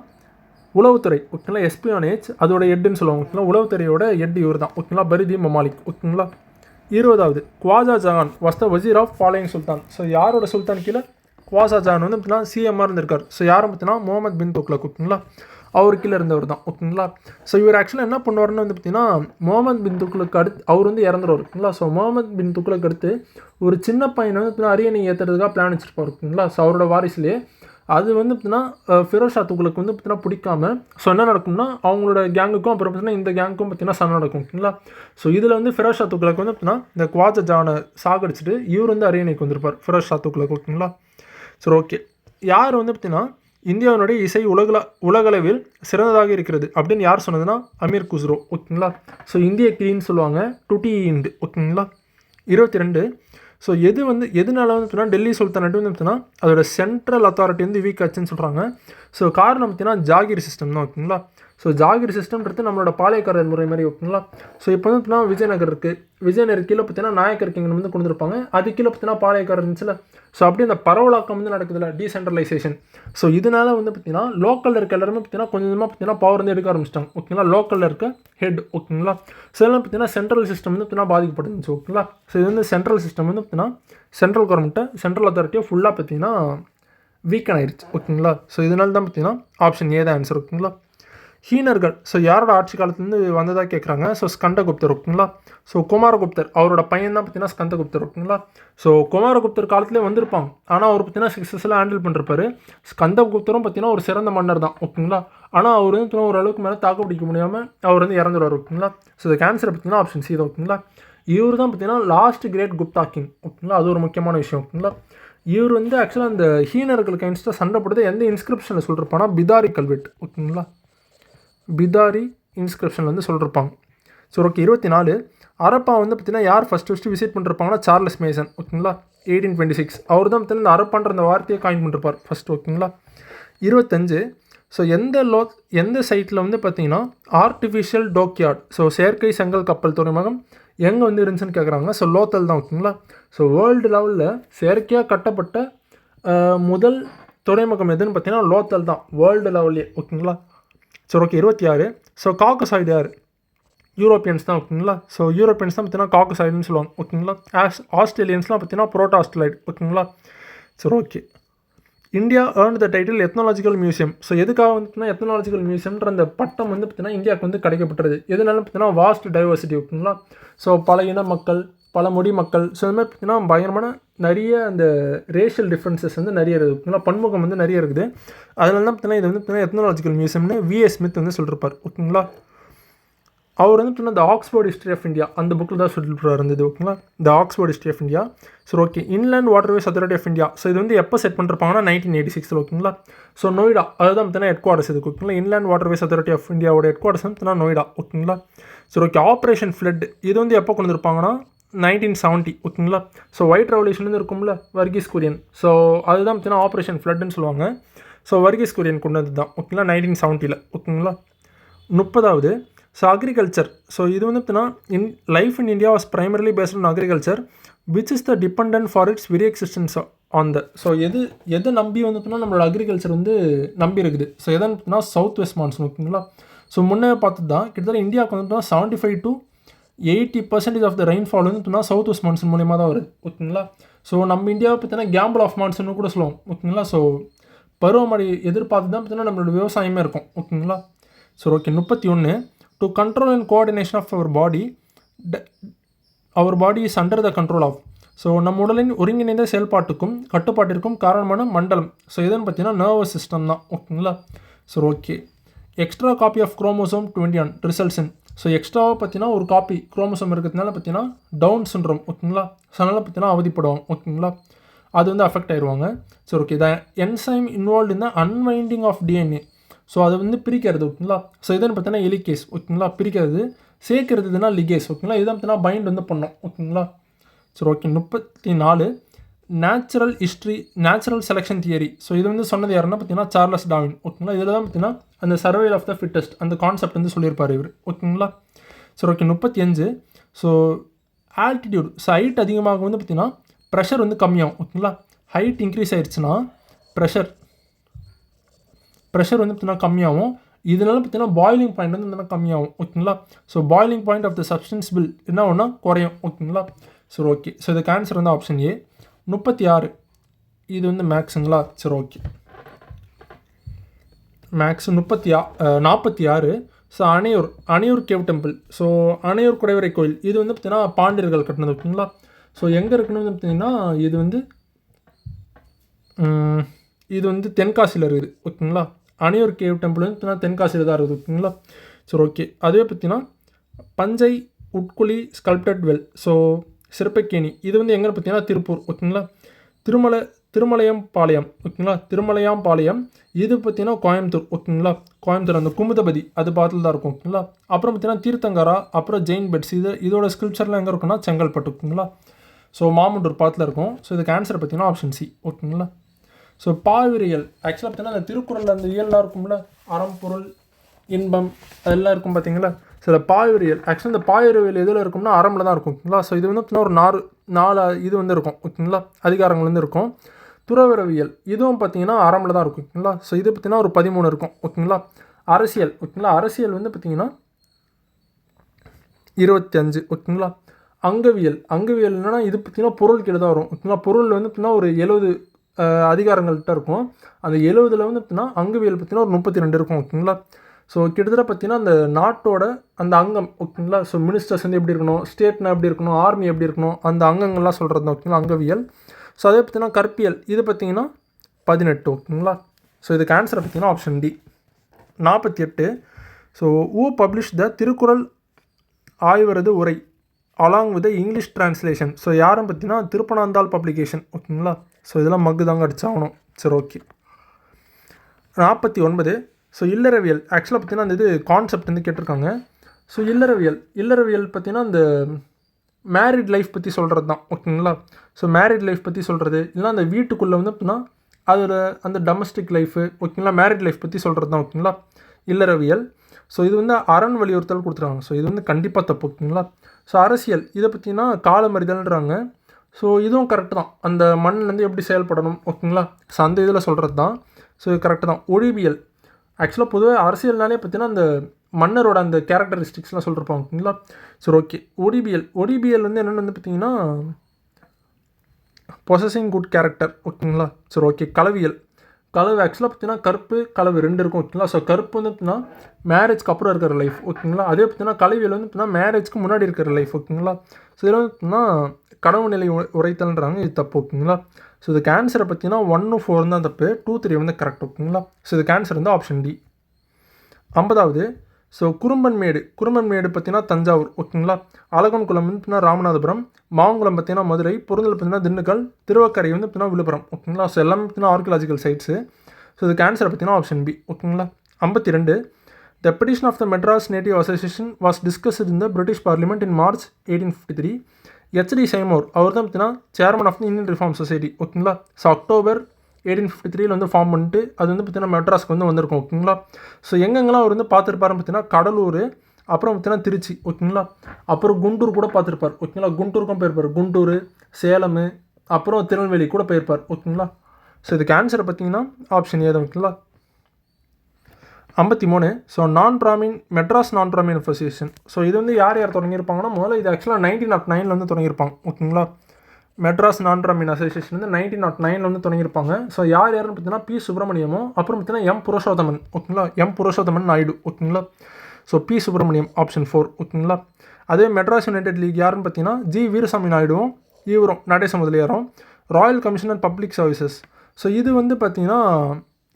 உளவுத்துறை ஓகேங்களா, எஸ்பியானேஜ் அதோட ஹெட்டுன்னு சொல்லுவாங்க ஓகேங்களா. உளவுத்துறையோட ஹெட் இவர் தான் ஓகேங்களா, பருத் இ முமாலிக் ஓகேங்களா. 20வது குவாஜா ஜஹான் வாஸ் த வசீர் ஆஃப் ஃபாலோயிங் சுல்தான். ஸோ யாரோட சுல்தான் கீழே குவாஜா ஜஹான் வந்து பார்த்தீங்கன்னா சிஎம்மாக இருந்திருக்கார். ஸோ யாரும் பார்த்தீங்கன்னா முகமது பின் துக்ளக் ஓகேங்களா, அவர் கீழே இருந்தவர் தான் ஓகேங்களா. ஸோ இவர் ஆக்சுவலாக என்ன பண்ணுவார்னு வந்து பார்த்தீங்கன்னா முகமது பின் துக்ளக் அடுத்து அவர் வந்து இறந்துருவார் ஓகேங்களா. ஸோ முகமது பின் துக்ளக் அடுத்து ஒரு சின்ன பையனை வந்து அரியணை ஏற்றுறதுக்காக பிளான் வச்சுருப்பார் ஓகேங்களா. ஸோ அவரோட வாரிசுலேயே அது வந்து பார்த்தீங்கன்னா ஃபிரோஸ் ஷா துக்ளக் வந்து பார்த்தீங்கன்னா பிடிக்காம ஸோ என்ன நடக்கும்னா அவங்களோட கேங்குக்கும் அப்புறம் பார்த்தீங்கன்னா இந்த கேங்குக்கும் பார்த்தீங்கன்னா சண்டை நடக்கும் ஓகேங்களா. ஸோ இதில் வந்து ஃபிரோஸ் ஷா துக்ளக் வந்து பார்த்தீங்கன்னா இந்த குவாஜா ஜஹானை சாகடிச்சிட்டு இவர் வந்து அரியணைக்கு வந்திருப்பார் ஃபிரோஸ் ஷா துக்ளக் ஓகேங்களா. சரி ஓகே, யார் வந்து பார்த்தீங்கன்னா இந்தியாவினுடைய இசை உலகளவில் சிறந்ததாக இருக்கிறது அப்படின்னு யார் சொன்னதுன்னா அமீர் குஸ்ரோ ஓகேங்களா. ஸோ இந்திய கிளின்னு சொல்லுவாங்க, டுட்டி இண்டு ஓகேங்களா. 22 ஸோ எதனால வந்து பார்த்தீங்கன்னா டெல்லி சுல்தானேட் வந்து பார்த்தீங்கன்னா அதோட சென்ட்ரல் அத்தாரிட்டி வந்து வீக் ஆச்சுன்னு சொல்கிறாங்க. ஸோ காரணம் பார்த்தீங்கன்னா ஜாகிர் சிஸ்டம் தான் ஓகேங்களா. ஸோ ஜாகிர் சிஸ்டம்ன்றது நம்மளோட பாளையக்காரர் முறை மாதிரி ஓகேங்களா. ஸோ இப்போ வந்து பார்த்தீங்கன்னா விஜயநகர் இருக்குது, விஜயநகர் கீழே பார்த்தீங்கன்னா நாயக்கர் கிங்டம் வந்து கொடுத்துருப்பாங்க, அது கீழே பார்த்தீங்கன்னா பாளையக்காரர் இருந்துச்சுல. ஸோ அப்படியே அந்த பரவலாக்கம் வந்து நடக்குதுல, டீசென்ட்ரலைசேஷன். ஸோ இதனால வந்து பார்த்தீங்கன்னா லோக்கலில் இருக்க எல்லாருமே பார்த்தீங்கன்னா கொஞ்சமாக பார்த்தீங்கன்னா பவர் வந்து எடுக்க ஆரம்பிச்சிட்டாங்க ஓகேங்களா, லோக்கலில் இருக்க ஹெட் ஓகேங்களா. ஸோ இதெல்லாம் பார்த்தீங்கன்னா சென்ட்ரல் சிஸ்டம் வந்து பார்த்தீங்கன்னா பாதிக்கப்பட்டுருந்துச்சு ஓகேங்களா. ஸோ இது வந்து சென்ட்ரல் சிஸ்டம் வந்து பார்த்தீங்கன்னா சென்ட்ரல் கவர்மெண்ட்டை சென்ட்ரல் அத்தாரிட்டியை ஃபுல்லாக பார்த்தீங்கன்னா வீக்கன் ஆயிடுச்சு ஓகேங்களா. ஸோ இதனால தான் பார்த்தீங்கன்னா ஆப்ஷன் ஏ தான் ஆன்சர் ஓகேங்களா. ஹீனர்கள் ஸோ யாரோட ஆட்சி காலத்துலேருந்து வந்ததாக கேட்குறாங்க. ஸோ ஸ்கந்தகுப்தர் ஓகேங்களா. ஸோ குமாரகுப்தர் அவரோட பையன் தான் பார்த்தீங்கன்னா ஸ்கந்தகுப்தர் ஓகேங்களா. ஸோ குமாரகுப்தர் காலத்துலேயே வந்திருப்பாங்க, ஆனால் அவர் பார்த்தீங்கன்னா சக்ஸஸ்ஃபுல்லாக ஹேண்டில் பண்ணிருப்பாரு. ஸ்கந்தகுப்தரும் பார்த்தீங்கன்னா ஒரு சிறந்த மன்னர் தான் ஓகேங்களா. ஆனால் அவர் வந்து ஓரளவுக்கு மேலே தாக்கு பிடிக்க முடியாமல் அவர் வந்து இறந்துடுவார் ஓகேங்களா. ஸோ இதுக்கு ஆன்சர் பார்த்தீங்கன்னா ஆப்ஷன் சி தான் ஓகேங்களா. இவர் தான் பார்த்தீங்கன்னா லாஸ்ட் கிரேட் குப்தா கிங் ஓகேங்களா, அது ஒரு முக்கியமான விஷயம் ஓகேங்களா. இவர் வந்து ஆக்சுவலாக அந்த ஹீனர்களுக்கு அகேன்ஸ்டாக சண்டை போடுறது எந்த இன்ஸ்கிரிப்ஷனில் சொல்லிருப்பானா பிதாரி கல்வெட்டு ஓகேங்களா, பிதாரி இன்ஸ்கிரிப்ஷனில் வந்து சொல்லிருப்பாங்க. ஸோ ஓகே, 24 அரப்பா வந்து பார்த்தீங்கன்னா யார் ஃபஸ்ட்டு விசிட் பண்ணிருப்பாங்கன்னா சார்லஸ் மேசன் ஓகேங்களா, 1826 அவர் தான் பார்த்தீங்கன்னா இந்த அரப்பான்ற அந்த வார்த்தையை காயின் பண்ணிருப்பார் ஃபஸ்ட் ஓகேங்களா. 25 ஸோ எந்த சைட்டில் வந்து பார்த்தீங்கன்னா ஆர்டிஃபிஷியல் டோக்யார்ட் ஸோ செயற்கை செங்கல் கப்பல் துறைமுகம் எங்கே வந்து இருந்துச்சுன்னு கேட்குறாங்க. ஸோ லோத்தல் தான் ஓகேங்களா. ஸோ வேர்ல்டு லெவலில் செயற்கையாக கட்டப்பட்ட முதல் துறைமுகம் எதுன்னு பார்த்தீங்கன்னா லோத்தல் தான் வேர்ல்டு லெவல்லே ஓகேங்களா. ஸோ ஓகே, 26 ஸோ காக்கசாய்டு யார், யூரோப்பியன்ஸ் தான் ஓகேங்களா. ஸோ யூரோப்பியன்ஸ் தான் பார்த்தீங்கன்னா காக்கசாய்டுன்னு சொல்லுவாங்க ஓகேங்களா. ஆஸ்திரேலியன்ஸ்லாம் பார்த்தீங்கன்னா புரோட்டாஸ்ட்லைடு ஓகேங்களா. சரி okay, India earn the title ethnological museum. So எதுக்காக வந்து பார்த்தீங்கன்னா எத்னாலஜிக்கல் மியூசியம்ன்ற அந்த பட்டம் வந்து பார்த்தீங்கன்னா இந்தியாவுக்கு வந்து கிடைக்கப்பட்டது எதனால பார்த்தீங்கன்னா வாஸ்ட் டைவர்சிட்டி ஓகேங்களா. ஸோ பல இன மக்கள், பல மொழி மக்கள், ஸோ இந்த மாதிரி பார்த்தீங்கன்னா பயங்கரமான நிறைய அந்த ரேஷியல் டிஃப்ரென்சஸ் வந்து நிறைய இருக்குது ஓகேங்களா, பன்முகம் வந்து நிறைய இருக்குது. அதனால தான் பார்த்தீங்கன்னா இது வந்து பார்த்தீங்கன்னா எத்னாலஜிக்கல் மியூசியம்னு விஎஸ் ஸ்மித் வந்து சொல்லிருப்பார் ஓகேங்களா. அவர் வந்து பார்த்தீங்கன்னா இந்த ஆக்ஸ்போர்ட் ஹிஸ்ட்ரி ஆஃப் இந்தியா அந்த புக்கில் தான் சொல்லிட்டு இருந்தது ஓகேங்களா, இந்த ஆக்ஸ்போர்ட் ஹிஸ்ட்ரி ஆஃப் இந்தியா. சரி okay, inland waterways authority of India. So இது வந்து எப்போ செட் பண்ணிருப்பாங்கன்னா 1986 ஓகேங்களா. ஸோ நொய்டா அதுதான் பார்த்தீங்கன்னா ஹெட் குவார்ட்டர்ஸ் இதுக்கு ஓகேங்களா. இன்லேண்ட் வாட்டர்வேஸ் அத்தாரிட்டி ஆஃப் இந்தியாவோட ஹெட் குவார்ட்டர்ஸ் வந்து பார்த்தீங்கன்னா நொய்டா ஓகேங்களா. சரி ஓகே, ஆப்ரேஷன் ஃப்ளட் இது வந்து எப்போ கொண்டு வந்திருப்பாங்கன்னா 1970 ஓகேங்களா. ஸோ ஒயிட் ரெவல்யூஷன் வந்து இருக்கும்ல வர்கீஸ் குரியன், ஸோ அதுதான் பார்த்தீங்கன்னா ஆப்ரேஷன் ஃப்ளட்னு சொல்லுவாங்க. ஸோ வர்கீஸ் குரியன் கொண்டு வந்து தான் ஓகேங்களா 1970 ஓகேங்களா. 30வது ஸோ அக்ரிகல்ச்சர். ஸோ இது வந்து பார்த்தீங்கன்னா life in India was primarily based on agriculture which is the dependent for it's very existence on the. So எது நம்பி வந்து பார்த்தீங்கன்னா நம்மளோட அக்ரிகல்ச்சர் வந்து நம்பி இருக்குது. ஸோ எதுன்னு பார்த்தீங்கன்னா சவுத் வெஸ்ட் மான்சூன் ஓகேங்களா. ஸோ முன்னே பார்த்து தான் கிட்டத்தட்ட இந்தியாவுக்கு வந்து 75 to 80% ஆஃப் த ரெயின்ஃபால் வந்து பார்த்தீங்கன்னா சவுத் வெஸ்ட் மான்சூன் மூலியமாக தான் வருது ஓகேங்களா. ஸோ நம்ம இந்தியாவை பார்த்தீங்கன்னா கேம்பிள் ஆஃப் மான்சூன் கூட சொல்லுவோம் ஓகேங்களா. ஸோ பருவமழை எதிர்பார்த்து தான் பார்த்தீங்கன்னா நம்மளோட விவசாயமே இருக்கும் ஓகேங்களா. So okay, 31 to control and coordination of our body is under the control of. So நம்ம உடலின் ஒருங்கிணைந்த செயல்பாட்டுக்கும் கட்டுப்பாட்டிற்கும் காரணமான மண்டலம். ஸோ எதுன்னு பார்த்தீங்கன்னா நர்வஸ் சிஸ்டம் தான் ஓகேங்களா. So okay, extra copy of chromosome 21 results in. So எக்ஸ்ட்ராவாக பார்த்தீங்கன்னா ஒரு காப்பி குரோமோசோம் இருக்கிறதுனால பார்த்தீங்கன்னா டவுன் சிண்ட்ரோம் ஓகேங்களா. ஸோ அதனால் பார்த்தீங்கன்னா அவதிப்படுவோம் ஓகேங்களா. அது வந்து அஃபெக்ட் ஆயிடுவாங்க. சரி okay. The enzyme involve in the unwinding of DNA. So அதை வந்து பிரிக்கிறது ஓகேங்களா. ஸோ இதுன்னு பார்த்தீங்கன்னா எலிகேஸ் ஓகேங்களா, பிரிக்கிறது. சேர்க்கிறதுனா லிகேஸ் ஓகேங்களா. இதுதான் பார்த்தீங்கன்னா பைண்ட் வந்து பண்ணோம் ஓகேங்களா. சரி okay. 34 natural selection theory. So இது வந்து சொன்னது யாருன்னா பார்த்தீங்கன்னா சார்லஸ் டார்வின் ஓகேங்களா. இதில் தான் பார்த்தீங்கன்னா அந்த சர்வைவல் ஆஃப் த ஃபிட்டஸ்ட் அந்த கான்செப்ட் வந்து சொல்லியிருப்பார் இவர் ஓகேங்களா. சரி okay. 35 so altitude. So height அதிகமாக வந்து பார்த்தீங்கன்னா ப்ரெஷர் வந்து கம்மியாகும் ஓகேங்களா. ஹைட் இன்க்ரீஸ் ஆயிடுச்சுன்னா ப்ரெஷர் வந்து பார்த்தீங்கன்னா கம்மியாகும். இதனால பார்த்தீங்கன்னா பாய்லிங் பாயிண்ட் வந்து பார்த்தீங்கன்னா கம்மியாகும் ஓகேங்களா. So boiling point of the substance will என்ன ஒன்றா குறையும் ஓகேங்களா. சரி ஓகே. ஸோ இதுக்கு ஆன்சர் வந்து ஆப்ஷன் ஏ. 36 இது வந்து மேக்ஸுங்களா. சரி okay. Max 46. So Anaiyur cave temple. So Anaiyur குடைவரை கோயில் இது வந்து பார்த்தீங்கன்னா பாண்டியர்கள் கட்டினது ஓகேங்களா. ஸோ எங்கே இருக்குன்னு வந்து பார்த்தீங்கன்னா இது வந்து தென்காசியில் இருக்குது ஓகேங்களா. அணையூர் கேவ் டெம்பிள் வந்து பார்த்தீங்கன்னா தென்காசியில் தான் இருக்குது ஓகேங்களா. சரி ஓகே. அதுவே பார்த்தீங்கன்னா பஞ்சை உட்குழி ஸ்கல்ப்டட் வெல். ஸோ சிறப்பக்கேணி இது வந்து எங்கே பார்த்தீங்கன்னா திருப்பூர் ஓகேங்களா. திருமலையாம்பாளையம் ஓகேங்களா. திருமலையாம்பாளையம் இது பார்த்தீங்கன்னா கோயம்புத்தூர் ஓகேங்களா. கோயம்புத்தூர் அந்த குமுதபதி அது பார்த்துல தான் இருக்கும் ஓகேங்களா. அப்புறம் பார்த்தீங்கன்னா தீர்த்தங்கரா, அப்புறம் ஜெயின் பெட்ஸ் இதோட ஸ்கில்ப்சர்லாம் எங்கே இருக்குன்னா செங்கல்பட்டு ஓகேங்களா. ஸோ மாமண்டூர் பார்த்துல இருக்கும். ஸோ இதுக்கு ஆன்சர் பார்த்தீங்கன்னா ஆப்ஷன் சி ஓகேங்களா. ஸோ பாவிரியல் ஆக்சுவலாக பார்த்தீங்கன்னா அந்த திருக்குறள் அந்த இயல்லாம் இருக்கும்ல, அறம் பொருள் இன்பம் அதெல்லாம் இருக்கும் பார்த்தீங்களா. சில பாவிரியல் ஆக்சுவலாக இந்த பாவிரியல் எதில் இருக்கும்னா அறமில் தான் இருக்கும் ஓகேங்களா. ஸோ இது வந்து பார்த்தீங்கன்னா ஒரு நாலு இது வந்து இருக்கும் ஓகேங்களா, அதிகாரங்கள் வந்து இருக்கும். துறவிரவியல் இதுவும் பார்த்தீங்கன்னா அறமில் தான் இருக்கும் ஓகேங்களா. ஸோ இது பார்த்தீங்கன்னா ஒரு 13 இருக்கும் ஓகேங்களா. அரசியல் ஓகேங்களா. அரசியல் வந்து பார்த்தீங்கன்னா 25 ஓகேங்களா. அங்கவியல் என்னன்னா இது பார்த்தீங்கன்னா பொருள் கீழே தான் வரும் ஓகேங்களா. பொருள் வந்து பார்த்தீங்கன்னா ஒரு 70 அதிகாரங்கள்கிட்ட இருக்கும். அந்த 70 வந்து பார்த்தீங்கன்னா அங்கவியல் பார்த்தீங்கன்னா ஒரு 32 இருக்கும் ஓகேங்களா. ஸோ கிட்டத்தட்ட பார்த்தீங்கன்னா அந்த நாட்டோட அந்த அங்கம் ஓகேங்களா. ஸோ மினிஸ்டர்ஸ் வந்து எப்படி இருக்கணும், ஸ்டேட்னா எப்படி இருக்கணும், ஆர்மி எப்படி இருக்கணும், அந்த அங்கங்கள்லாம் சொல்கிறது தான் ஓகேங்களா அங்கவியல். ஸோ அதே பார்த்தீங்கன்னா கற்பியல் இது பார்த்தீங்கன்னா 18 ஓகேங்களா. ஸோ இதுக்கு ஆன்சரை பார்த்தீங்கன்னா option D. 48 so uh publish the Thirukkural ஆய்வரது உரை along with English translation. So யாரும் பார்த்தீங்கன்னா திருப்பனாந்தாள் பப்ளிகேஷன் ஓகேங்களா. ஸோ இதெல்லாம் மக்கு தாங்க அடிச்சாகணும். சரி ஓகே. 49 ஸோ இல்லறவியல் ஆக்சுவலாக பார்த்தீங்கன்னா அந்த இது கான்செப்ட் வந்து கேட்டிருக்காங்க. ஸோ இல்லறவியல் பார்த்தீங்கன்னா இந்த மேரிட் லைஃப் பற்றி சொல்கிறது தான் ஓகேங்களா. ஸோ மேரிட் லைஃப் பற்றி சொல்கிறது இல்லைனா அந்த வீட்டுக்குள்ளே வந்து அப்படின்னா அதோட அந்த டொமஸ்டிக் லைஃபு ஓகேங்களா, மேரிட் லைஃப் பற்றி சொல்கிறது தான் ஓகேங்களா இல்லறவியல். ஸோ இது வந்து அரண் வலியுறுத்தல் கொடுத்துருக்காங்க. ஸோ இது வந்து கண்டிப்பாக தப்பு ஓகேங்களா. ஸோ அரசியல் இதை பற்றினா காலமறிதல்ன்றாங்க. ஸோ இதுவும் கரெக்டு தான், அந்த மண்ணிலேருந்து எப்படி செயல்படணும் ஓகேங்களா. ஸோ அந்த இதில் சொல்கிறது தான். ஸோ இது கரெக்டு தான். ஒழிபியல் ஆக்சுவலாக பொதுவாக அரசியல்னாலே பார்த்தீங்கன்னா அந்த மன்னரோட அந்த கேரக்டரிஸ்டிக்ஸ்லாம் சொல்லிருப்பாங்க ஓகேங்களா. சரி ஓகே. ஒடிபியல் வந்து என்னென்னு வந்து பார்த்தீங்கன்னா பொசஸிங் குட் கேரக்டர் ஓகேங்களா. சரி ஓகே. களவு ஆக்சுவலாக பார்த்தீங்கன்னா கருப்பு களவு 2 இருக்கும் ஓகேங்களா. ஸோ கருப்பு வந்து பார்த்தீங்கன்னா மேரேஜ்க்கு அப்புறம் இருக்கிற லைஃப் ஓகேங்களா. அதே பார்த்தீங்கன்னா களவியல் வந்து பார்த்தீங்கன்னா மேரேஜ்க்கு முன்னாடி இருக்கிற லைஃப் ஓகேங்களா. ஸோ இதில் வந்து பார்த்தீங்கன்னா கடவு நிலை உரைத்தல்ன்றாங்க, இது தப்பு ஓகேங்களா. ஸோ இதுக்கு ஆன்சரை பார்த்தீங்கன்னா 1, 4 தான் தப்பு, 2, 3 வந்து கரெக்ட் ஓகேங்களா. ஸோ இதுக்கு ஆன்சர் வந்து ஆப்ஷன் டி. 50வது ஸோ குறும்பன்மேடு பார்த்தீங்கன்னா தஞ்சாவூர் ஓகேங்களா. அழகன்குளம் வந்து பார்த்தீங்கன்னா ராமநாதபுரம், மாங்குளம் பார்த்தீங்கன்னா மதுரை, பொருந்தல் பார்த்தீங்கன்னா திண்டுக்கல், திருவக்கரை வந்து பார்த்தீங்கன்னா விழுப்புரம் ஓகேங்களா. ஸோ எல்லாமே பார்த்தீங்கன்னா ஆர்கியலாஜிக்கல் சைட்ஸு. ஸோ இதுக்கு ஆன்சர் பார்த்தீங்கன்னா ஆப்ஷன் பி ஓகேங்களா. 52 the petition of the Madras native association was discussed in the British parliament in March 1853. H.D. Seymour அவர் தான் பார்த்தீங்கன்னா chairman of the Indian reform society ஓகேங்களா. ஸோ அக்டோபர் 1853 வந்து ஃபார்ம் பண்ணிட்டு அது வந்து பார்த்தீங்கன்னா மெட்ராஸ்க்கு வந்து வந்திருக்கும் ஓகேங்களா. ஸோ எங்கெங்கெல்லாம் அவர் வந்து பார்த்துருப்பாருன்னு பார்த்தீங்கன்னா கடலூர், அப்புறம் பார்த்தீங்கன்னா திருச்சி ஓகேங்களா, அப்புறம் குண்டூர் கூட பார்த்துருப்பார் ஓகேங்களா. குண்டூருக்கும் போயிருப்பார், குண்டூர், சேலம், அப்புறம் திருநெல்வேலி கூட போயிருப்பார் ஓகேங்களா. ஸோ இதுக்கு ஆன்சரை பார்த்தீங்கன்னா ஆப்ஷன் ஏ தான் ஓகேங்களா. 53 ஸோ மெட்ராஸ் நான் பிராமின் அசோசியேஷன். ஸோ இது வந்து யார் தொடங்கியிருப்பாங்கன்னா முதல்ல இது ஆக்சுவலாக 1909 வந்து தொடங்கியிருப்பாங்க ஓகேங்களா. மெட்ராஸ் நான் பிராமின் அசோசியேஷன் வந்து 1909 வந்து தொடங்கியிருப்பாங்க. ஸோ யாருன்னு பார்த்தீங்கன்னா பி சுப்பிரமணியமும் அப்புறம் பார்த்தீங்கன்னா எம் புருஷோத்தமன் ஓகேங்களா. எம் புருஷோத்தமன் நாயுடு ஓகேங்களா. ஸோ பி சுப்பிரமணியம் ஆப்ஷன் 4 ஓகேங்களா. அதே மெட்ராஸ் யுனைடெட் லீக் யாருன்னு பார்த்தீங்கன்னா ஜி வீரசாமி நாயுடுவும் இவரும் நடேச முதலியாரும். Royal commissioner public services so இது வந்து பார்த்தீங்கன்னா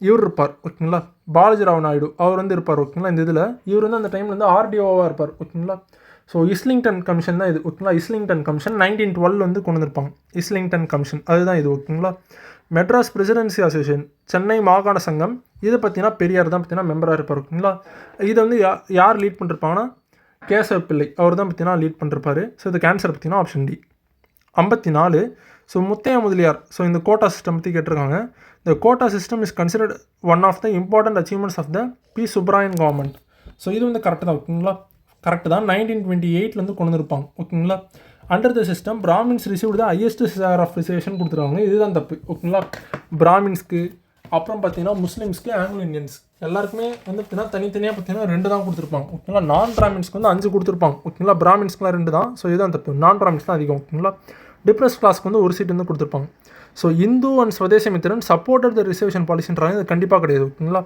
இவர் இருப்பார் ஓகேங்களா. பாலாஜிராவ் நாயுடு அவர் வந்து இருப்பார் ஓகேங்களா. இந்த இதில் இவர் வந்து அந்த டைமில் வந்து ஆர்டிஓவாக இருப்பார் ஓகேங்களா. ஸோ இஸ்லிங்டன் கமிஷன் தான் இது ஓகேங்களா. இஸ்லிங்டன் கமிஷன் 1912 வந்து கொண்டு வந்திருப்பாங்க. இஸ்லிங்டன் கமிஷன் அதுதான் இது ஓகேங்களா. மெட்ராஸ் பிரசிடென்சி அசோசியேஷன், சென்னை மாகாண சங்கம், இதை பார்த்தீங்கன்னா பெரியார் தான் பார்த்தீங்கன்னா மெம்பராக இருப்பார் ஓகேங்களா. இதை வந்து யார் லீட் பண்ணிருப்பாங்கன்னா கேசவ பிள்ளை, அவர் தான் பார்த்தீங்கன்னா லீட் பண்ணிருப்பார். ஸோ இதுக்கு ஆன்சர் பார்த்தீங்கன்னா option D. 54. So Muthiah Mudaliar, so இந்த கோட்டா சிஸ்டம் பற்றி கேட்டிருக்காங்க. இந்த quota system is considered one of the important achievements of the P Subbarayan government. So இது வந்து கரெக்டு தான் ஓகேங்களா. கரெக்டு தான். 1928 கொண்டு வந்திருப்பாங்க ஓகேங்களா. Under the system Brahmins received the highest share of reservation கொடுத்துருவாங்க. இதுதான் தப்பு ஓகேங்களா. பிராமின்ஸ்க்கு அப்புறம் பார்த்தீங்கன்னா முஸ்லீம்ஸ்க்கு, ஆங்கிலோ இந்தியன்ஸ் எல்லாருக்குமே வந்து பார்த்தீங்கன்னா தனித்தனியாக பார்த்தீங்கன்னா 2 தான் கொடுத்துருப்பாங்க ஓகேங்களா. நான் பிராமின்ஸ்க்கு வந்து 5 கொடுத்துருப்பாங்க ஓகேங்களா. பிராமின்ஸ்க்குலாம் 2 தான். ஸோ இதுதான் தப்பு. நான் பிராமின்ஸ் தான் அதிகம் ஓகேங்களா. டிப்ரெஸ் கிளாஸ்க்கு வந்து 1 சீட் வந்து கொடுத்துருப்பாங்க. So Hindu and Swadesa Mitran supported the reservation பாலிசின்றாங்க. இது கண்டிப்பாக கிடையாது ஓகேங்களா.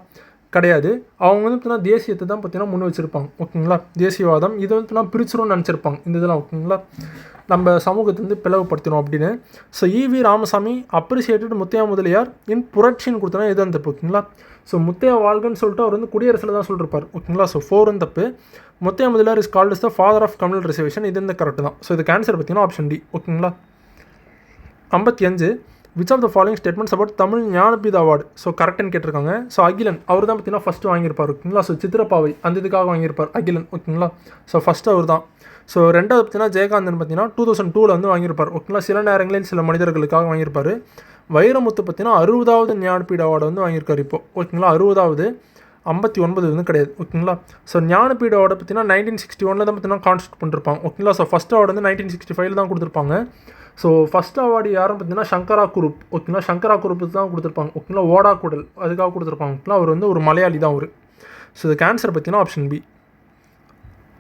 கிடையாது. அவங்க வந்து பார்த்தீங்கன்னா தேசியத்தை தான் பார்த்தீங்கன்னா முன் வச்சுருப்பாங்க ஓகேங்களா. தேசியவாதம் இது வந்து பார்த்தீங்கன்னா பிரிச்சிரும்னு நினச்சிருப்பாங்க இந்த இதெல்லாம் ஓகேங்களா. நம்ம சமூகத்தை வந்து பிளவுபடுத்தணும் அப்படின்னு. So EV Ramasamy appreciated Muthaiah Mudaliar in புரட்சின்னு கொடுத்தனா இது தப்பு ஓகேங்களா. ஸோ முத்தையா வாழ்கன்னு சொல்லிட்டு அவர் வந்து குடியரசில் தான் சொல்லிருப்பார் ஓகேங்களா. ஸோ 4 தப்பு. Muthiah Mudaliar is called is the father of communal reservation, இது இந்த கரெக்ட் தான். ஸோ இதுக்கு ஆன்சர் பார்த்தீங்கன்னா ஆப்ஷன் டி ஓகேங்களா. 55. Which of the following statements about Tamil Jnanpith award, so கரெக்டுன்னு கேட்டிருக்காங்க. ஸோ அகிலன் அவர் தான் பார்த்தீங்கன்னா ஃபஸ்ட்டு வாங்கியிருப்பார் ஓகேங்களா. ஸோ சித்திரப்பாவை அந்த இதுக்காக வாங்கியிருப்பார் அகிலன் ஓகேங்களா. ஸோ ஃபஸ்ட்டு அவர் தான். ஸோ ரெண்டாவது பார்த்தீங்கன்னா ஜெயகாந்தன் பார்த்தீங்கன்னா 2002 வந்து வாங்கியிருப்பார் ஓகேங்களா. சில நேரங்களில் சில மனிதர்களுக்காக வாங்கியிருப்பார். வைரமுத்து பார்த்தீங்கன்னா 60வது ஞானபீட அவார்டு வந்து வாங்கியிருக்காரு இப்போ ஓகேங்களா. 60வது, 59 வந்து கிடையாது ஓகேங்களா. ஸோ ஞானபீட அவார்டை பார்த்தீங்கன்னா 1961 தான் பார்த்தீங்கன்னா கான்ஸ்டியூட் பண்ணிருப்பாங்க ஓகேங்களா. ஸோ ஃபஸ்ட் அவார்டு வந்து 1965 தான் கொடுத்துருப்பாங்க. ஸோ ஃபஸ்ட் அவார்டு யாரும் பார்த்தீங்கன்னா சங்கரா குரூப் ஓகேங்களா. சங்கரா குரூப் தான் கொடுத்துருப்பாங்க ஓகேங்களா. ஓடா குடல் அதுக்காக கொடுத்துருப்பாங்க ஓகேங்களா. அவர் வந்து ஒரு மலையாளி தான் அவர். ஸோ இதுக்கு ஆன்சர் பார்த்தீங்கன்னா option B.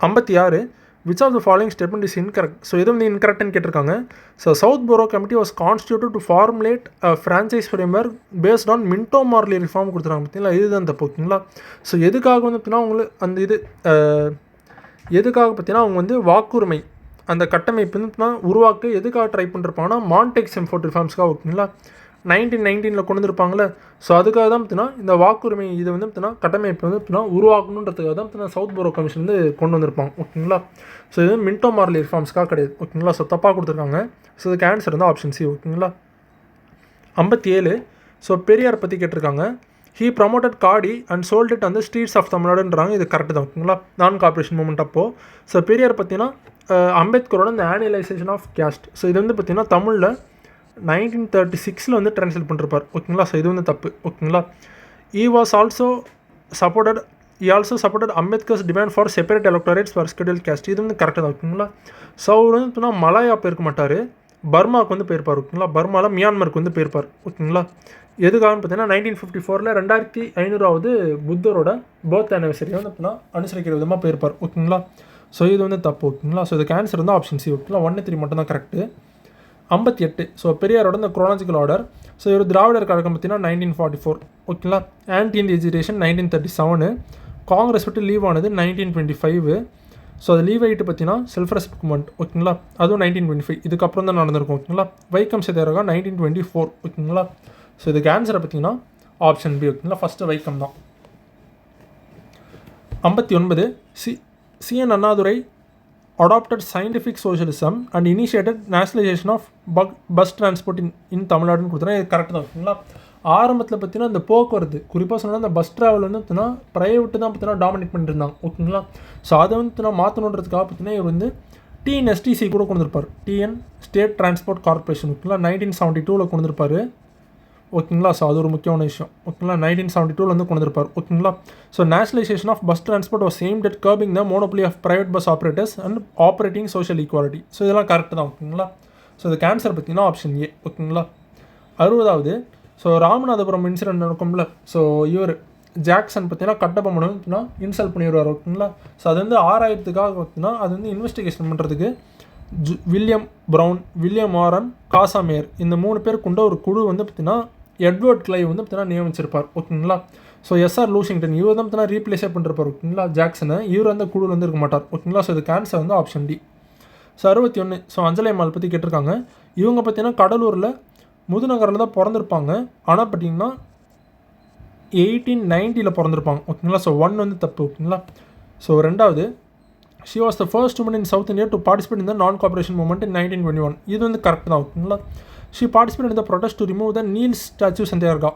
56. Which of the following statement is incorrect, so இது வந்து இன்கரெக்ட்னு கேட்டிருக்காங்க. So south Borough committee was constituted to formulate franchise framework based on Minto Morley reform கொடுத்துருக்காங்க பார்த்தீங்களா. இதுதான் தப்பு ஓகேங்களா. ஸோ எதுக்காக வந்து பார்த்தீங்கன்னா அவங்களுக்கு அந்த இது எதுக்காக பார்த்தீங்கன்னா அவங்க வந்து வாக்குரிமை அந்த கட்டமைப்பு வந்து உருவாக்க எதுக்காக ட்ரை பண்ணிருப்பாங்கன்னா மான்டெக் செம்ஃபோர்ட் ரிஃபார்ம்ஸ்க்காக ஓகேங்களா. 1919 கொண்டு வந்திருப்பாங்களே. ஸோ அதுக்காக தான் பார்த்தீங்கன்னா இந்த வாக்குரிமை இதை வந்து பார்த்தீங்கன்னா கட்டமைப்பு வந்து பார்த்தீங்கன்னா உருவாக்கணுன்றதுக்காக தான் பார்த்தீங்கன்னா சவுத் போரோ கமிஷன் வந்து கொண்டு வந்திருப்பாங்க ஓகேங்களா. ஸோ இது மின்டோ மார்லி ரிஃபார்ம்ஸ்க்காக கிடையாது ஓகேங்களா. ஸோ தப்பாக கொடுத்துருக்காங்க. ஸோ இதுக்கு ஆன்சர் வந்து ஆப்ஷன் சி ஓகேங்களா. 57. ஸோ பெரியார் பற்றி கேட்டிருக்காங்க. ஹீ ப்ரமோட்டட் காடி அண்ட் சோல்ட் இட் அந்த ஸ்ட்ரீட்ஸ் ஆஃப் தமிழ்நாடுன்றாங்க. இது கரெக்டு தான் ஓகேங்களா. நான் கார்பரேஷன் மூமெண்ட் அப்போது. ஸோ பெரியார் பார்த்தீங்கன்னா அம்பேத்கரோட இந்த ஆனுவலைசேஷன் ஆஃப் கேஸ்ட், ஸோ இது வந்து பார்த்தீங்கன்னா தமிழில் 1936 வந்து ட்ரான்ஸ்லேட் பண்ணிருப்பார் ஓகேங்களா. ஸோ இது வந்து தப்பு ஓகேங்களா. He also supported Ambedkar's demand for separate electorates for schedule caste, இது வந்து கரெக்டாக தான் ஓகேங்களா. ஸோ அவர் வந்து பார்த்தீங்கன்னா மலாயா போயிருக்க மாட்டார், பர்மாவுக்கு வந்து போயிருப்பார் ஓகேங்களா. பர்மாவில் மியான்மருக்கு வந்து போயிருப்பார் ஓகேங்களா. எதுக்காகன்னு பார்த்தீங்கன்னா 1954 2500வது புத்தரோட பர்த் ஆனிவர்சரியை வந்து பார்த்தீங்கன்னா அனுசரிக்கிற விதமாக போயிருப்பார் ஓகேங்களா. ஸோ இது வந்து தப்பு ஓகேங்களா. ஸோ இதுக்கு ஆன்சர் வந்து ஆப்ஷன் சி ஓகேங்களா. 1 3 மட்டும் தான் கரெக்டு. 58. ஸோ பெரியாரோட இந்த குரோனாலஜிக்கல் ஆர்டர். ஸோ இவர் திராவிடர் கழகம் பார்த்தீங்கன்னா 1944 ஓகேங்களா. Anti Indian education 1937. காங்கிரஸ் விட்டு லீவ் ஆனது 1925. ஸோ அது லீவ் ஆகிட்டு பார்த்தீங்கன்னா செல்ஃப் ரெஸ்பெக்ட் மூமெண்ட் ஓகேங்களா. அதுவும் 1925 இதுக்கப்புறம் தான் நடந்திருக்கும் ஓகேங்களா. வைக்கம் சத்தியாகிரகம் 1924 ஓகேங்களா. ஸோ இதுக்கு ஆன்சரை பார்த்தீங்கன்னா ஆப்ஷன் பி ஓகேங்களா. ஃபஸ்ட்டு வைக்கம் தான். 59. CN Annadurai adopted scientific socialism and initiated nationalization of bus transport in தமிழ்நாடுன்னு கொடுத்தனா இது கரெக்ட் தான் ஓகேங்களா. ஆரம்பத்தில் பார்த்தீங்கன்னா இந்த போக்குவரத்து குறிப்பாக சொன்னால் இந்த பஸ் ட்ராவல் வந்து பார்த்தீங்கன்னா ப்ரைவேட்டு தான் பார்த்தீங்கன்னா டாமினேட் பண்ணிட்டு இருந்தாங்க ஓகேங்களா. ஸோ அதை வந்து பார்த்தீங்கன்னா மாற்றணுன்றதுக்காக பார்த்தீங்கன்னா இவர் வந்து டிஎன்எஸ்டிசி கூட கொண்டு வந்திருப்பார். டிஎன் ஸ்டேட் டிரான்ஸ்போர்ட் கார்பரேஷன் ஓகேங்களா 1972 கொண்டு வந்திருப்பார் ஓகேங்களா. ஸோ அது ஒரு முக்கியமான விஷயம் ஓகேங்களா. 1972 வந்து கொண்டு வந்திருப்பார் ஓகேங்களா. So nationalisation of bus transport was aimed at curbing the monopoly of private bus operators and operating social equality. So இதெல்லாம் கரெக்ட் தான் ஓகேங்களா. ஸோ இது கேன்சர் பார்த்தீங்கன்னா ஆப்ஷன் ஏ ஓகேங்களா. 60வது. ஸோ ராமநாதபுரம் இன்சிடென்ட் நடக்கும்ல. ஸோ இவர் ஜாக்சன் பார்த்தீங்கன்னா கட்டபொம்மனை பார்த்தீங்கன்னா இன்சல்ட் பண்ணிடுவார் ஓகேங்களா. ஸோ அது வந்து ஆராயத்துக்காக பார்த்தீங்கன்னா அது வந்து இன்வெஸ்டிகேஷன் பண்ணுறதுக்கு வில்லியம் ப்ரவுன், வில்லியம் ஆரன், காசாமேயர் இந்த 3 பேர் கொண்ட ஒரு குழு வந்து பார்த்தீங்கன்னா எட்வர்ட் கிளைவ் வந்து பார்த்தீங்கன்னா நியமிச்சிருப்பார் ஓகேங்களா. ஸோ எஸ்ஆர் லூஷிங்டன் இவர் தான் பார்த்தீங்கன்னா ரீப்ளேஸே பண்ணிருப்பார் ஓகேங்களா ஜாக்சனை. இவர் வந்து குழுவில் வந்து இருக்க மாட்டார் ஓகேங்களா. ஸோ இது கேன்சர் வந்து ஆப்ஷன் டி. ஸோ 61. ஸோ அஞ்சலை அம்மாள் பற்றி கேட்டிருக்காங்க. இவங்க பார்த்தீங்கன்னா கடலூரில் முதுநகரில் தான் பிறந்திருப்பாங்க. ஆனால் பார்த்தீங்கன்னா 1890 பிறந்திருப்பாங்க ஓகேங்களா. ஸோ 1 வந்து தப்பு ஓகேங்களா. ஸோ 2வது she was the first woman in South India to participate in the non cooperation movement in 1921. இது வந்து கரெக்ட் தான் ஓகேங்களா. She participate in the protest to remove the Neill statue சந்தியார்கா.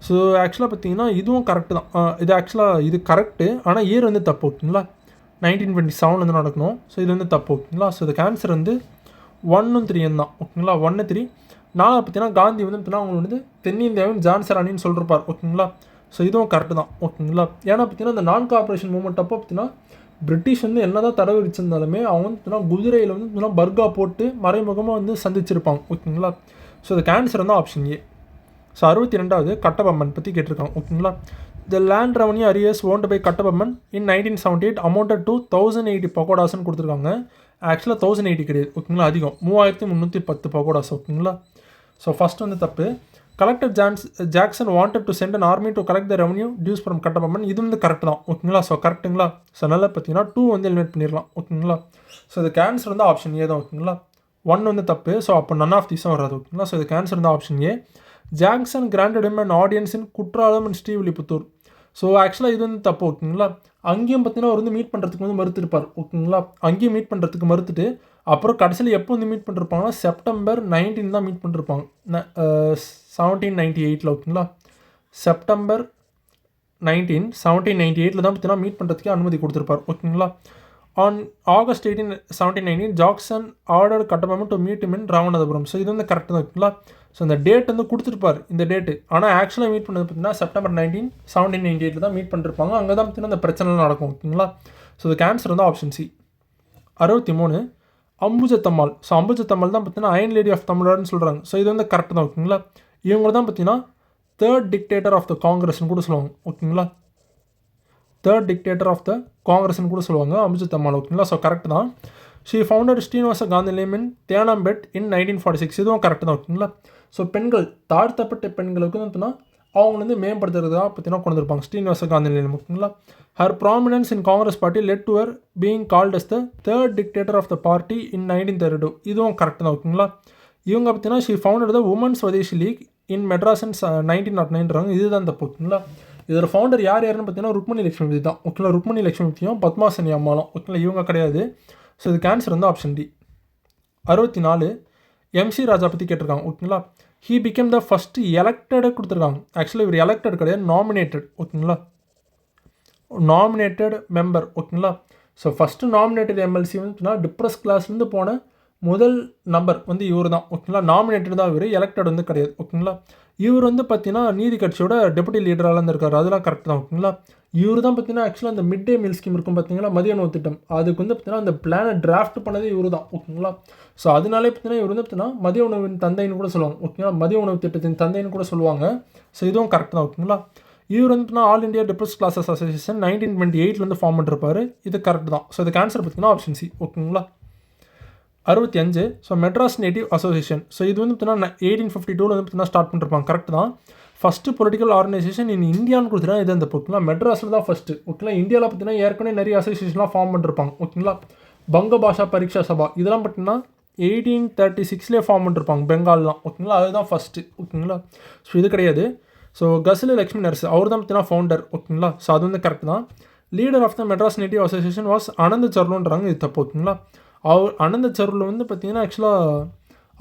ஸோ ஆக்சுவலாக பார்த்தீங்கன்னா இதுவும் கரெக்டு தான். இது ஆக்சுவலாக இது கரெக்டு, ஆனால் இயர் வந்து தப்பு ஓகேங்களா. 1927 வந்து நடக்கணும். ஸோ இது வந்து தப்பு ஓகேங்களா. ஸோ இதுக்கு ஆன்சர் வந்து 1 3 தான் ஓகேங்களா. 1 3. நாலாவது பார்த்தீங்கன்னா காந்தி வந்து பார்த்தீங்கன்னா அவங்க வந்து தென்னிந்தியாவின் ஜான்சராணின்னு சொல்லிருப்பார் ஓகேங்களா. ஸோ இதுவும் கரெக்டு தான் ஓகேங்களா. ஏன்னா பார்த்தீங்கன்னா இந்த நான் கார்பரேஷன் மூவ்மெண்ட் அப்போ பார்த்தீங்கன்னா பிரிட்டிஷ் வந்து என்ன தான் தடை விதிச்சிருந்தாலுமே அவங்க வந்து பார்த்தீங்கன்னா குதிரையில் வந்து பார்த்தீங்கன்னா பர்கா போட்டு மறைமுகமாக வந்து சந்திச்சிருப்பாங்க ஓகேங்களா. ஸோ இதுக்கு ஆன்சர் வந்து ஆப்ஷன் ஏ. ஸோ 62வது கட்டபொம்மன் பற்றி கேட்டிருக்காங்க ஓகேங்களா. The land revenue arrears owned by Kattabomman in 1978 amounted to 1080 பகோடாஸ்ன்னு கொடுத்துருக்காங்க. ஆக்சுவலாக 1080 கிடையாது ஓகேங்களா, அதிகம் 3310 பகோடாஸ் ஓகேங்களா. ஸோ ஃபஸ்ட் வந்து தப்பு. Collector Jackson wanted to send an army to collect the revenue dues from கட்டபொம்மன். இது வந்து கரெக்ட் தான் ஓகேங்களா. ஸோ கரெக்டுங்களா. ஸோ நல்லா பார்த்தீங்கன்னா 2 வந்து எலிமினேட் பண்ணிடலாம் ஓகேங்களா. ஸோ இதுக்கு ஆன்சர் வந்து ஆப்ஷன் ஏ தான் ஓகேங்களா. 1 வந்து தப்பு. ஸோ அப்போ நன் ஆஃப் தீஸும் வராது ஓகேங்களா. ஸோ இதுக்கு ஆன்சர் வந்து option A. Jackson granted him and audience in Courtallam and Srivilliputhur. So ஆக்சுவலாக இது வந்து தப்பு ஓகேங்களா. அங்கேயும் பார்த்தீங்கன்னா அவர் வந்து மீட் பண்ணுறதுக்கு வந்து மறுத்துருப்பார் ஓகேங்களா. அங்கேயும் மீட் பண்ணுறதுக்கு மறுத்துட்டு அப்புறம் கடைசியில் எப்போ வந்து மீட் பண்ணிருப்பாங்கன்னா செப்டம்பர் 19 தான் மீட் பண்ணிருப்பாங்க 1798 ஓகேங்களா. செப்டம்பர் 19 1798 தான் பார்த்தீங்கன்னா மீட் பண்ணுறதுக்கே அனுமதி கொடுத்துருப்பார் ஓகேங்களா. On August 18 1719 Jackson order Kattabomman to meet in Ramanathapuram. So இது வந்து கரெக்ட் தான் ஓகேங்களா. ஸோ இந்த டேட் வந்து கொடுத்துருப்பார் இந்த டேட்டு, ஆனால் ஆக்சுவலாக மீட் பண்ணது பார்த்தீங்கன்னா செப்டம்பர் 19 1798 தான் மீட் பண்ணிருப்பாங்க. அங்கே தான் பார்த்தீங்கன்னா இந்த பிரச்சனை நடக்கும் ஓகேங்களா. ஸோ இதுக்கு ஆன்சர் வந்து option C. 63 Ambujathammal. So Ambujathammal தான் பார்த்தீங்கன்னா அயன் லேடி ஆஃப் தமிழ்நாடுன்னு சொல்கிறாங்க. ஸோ இது வந்து கரெக்ட் தான் ஓகேங்களா. இவங்க தான் பார்த்தீங்கன்னா தேர்ட் டிக்டேட்டர் ஆஃப் த காங்கிரஸ்ன்னு கூட சொல்லுவாங்க ஓகேங்களா. தேர்ட் டிக்டேட்டர் ஆஃப் த காங்கிரஸ்ன்னு கூட சொல்லுவாங்க அம்புஜத்தம்மாள் ஓகேங்களா. ஸோ கரெக்ட் தான். ஷீ ஃபவுண்டட் ஸ்ரீனிவாச காந்தி நிலையம் இன் தேனாம்பேட் இன் 1946. இதுவும் கரெக்ட் தான் ஓகேங்களா. ஸோ பெண்கள் தாழ்த்தப்பட்ட பெண்களுக்கு வந்து அவங்க வந்து மேம்படுத்துறதுக்காக பார்த்தீங்கன்னா கொண்டு வந்திருப்பாங்க ஸ்ரீனிவாச காந்தி நிலையம் ஓகேங்களா. Her prominence in Congress party led to her being called as the third dictator of the party in 1932. இதுவும் கரெக்ட் தான் ஓகேங்களா. இவங்க பார்த்தீங்கன்னா she founded the women Swadeshi league in Madras in 1909. இதுதான் தப்பு ஓகேங்களா. இதோட ஃபவுண்டர் யாருன்னு பார்த்தீங்கன்னா ருக்மணி லட்சுமி தான் ஓகேங்களா. ருக்மணி லட்சுமியும் பத்மாசனி அம்மாவும் ஓகேங்களா. இவங்க கிடையாது. ஸோ இதுக்கு ஆன்சர் வந்து ஆப்ஷன் டி. 64 எம்சி ராஜா பற்றி கேட்டிருக்காங்க ஓகேங்களா. He became the first elected கொடுத்துருக்காங்க. ஆக்சுவலாக இவர் எலெக்டட் கிடையாது, நாமினேட்டட் ஓகேங்களா. நாமினேட்டட் மெம்பர் ஓகேங்களா. ஸோ ஃபஸ்ட்டு நாமினேட்டட் எம்எல்சி வந்து டிப்ரஸ் கிளாஸ்லேருந்து போன முதல் நம்பர் வந்து இவர் தான் ஓகேங்களா. நாமினேட்டட் தான் இவர், எலெக்டட் வந்து கிடையாது ஓகேங்களா. இவர் வந்து பார்த்தீங்கன்னா நீதி கட்சியோட டெபுட்டி லீடராக இருந்திருக்காரு, அதெல்லாம் கரெக்ட் தான் ஓகேங்களா. இவர் தான் பார்த்தீங்கன்னா ஆக்சுவலாக அந்த மிட் டே மீல் ஸ்கீம் இருக்கும் பார்த்தீங்கன்னா மதிய உணவு திட்டம், அதுக்கு வந்து பார்த்தீங்கன்னா அந்த பிளானை டிராஃப்ட் பண்ணதே இவர் தான் ஓகேங்களா. ஸோ அதனாலே பார்த்தீங்கன்னா இவர் வந்து பார்த்தீங்கன்னா மதிய உணவின் தந்தைன்னு கூட சொல்லுவாங்க ஓகேங்களா. மதிய உணவு திட்டத்தின் தந்தைன்னு கூட சொல்லுவாங்க. ஸோ இதுவும் கரெக்ட் தான் ஓகேங்களா. இவர் வந்து all India depress classes association 1928 ஃபோர்ம் பண்ணிருப்பாரு. இது கரெக்ட் தான். ஸோ இதுக்கு ஆன்சர் பார்த்தீங்கன்னா ஆப்ஷன் சி ஓகேங்களா. 65 so Madras native association. So இது வந்து பார்த்தீங்கன்னா 1852 வந்து பார்த்தீங்கன்னா ஸ்டார்ட் பண்ணிருப்பாங்க. கரெக்ட் தான். ஃபஸ்ட்டு பொலிட்டிக்கல் ஆர்கனைசேஷன் இன் இந்தியான்னு கொடுத்துட்டா இது அந்த ஓகேங்களா. மெட்ராஸில் தான் ஃபஸ்ட்டு ஓகேங்களா. இந்தியாவில் பார்த்தீங்கன்னா ஏற்கனவே நிறைய அசோசியேஷன்லாம் ஃபார்ம் பண்ணிருப்பாங்க ஓகேங்களா. பங்க பாஷா பரீட்சா சபா இதெல்லாம் பார்த்தீங்கன்னா 1836 ஃபார்ம் பண்ணிருப்பாங்க பெங்கால்லாம் ஓகேங்களா. அதுதான் ஃபஸ்ட்டு ஓகேங்களா. ஸோ இது கிடையாது. ஸோ கசில லக்ஷ்மி நரசு அவர் தான் பார்த்தீங்கன்னா ஃபவுண்டர் ஓகேங்களா. ஸோ அது வந்து கரெக்ட் தான். Leader of the Madras native association was Anantha சர்லுன்றாங்க, இது தப்பு ஓகேங்களா. அவர் அனந்த சர்லு வந்து பார்த்தீங்கன்னா ஆக்சுவலாக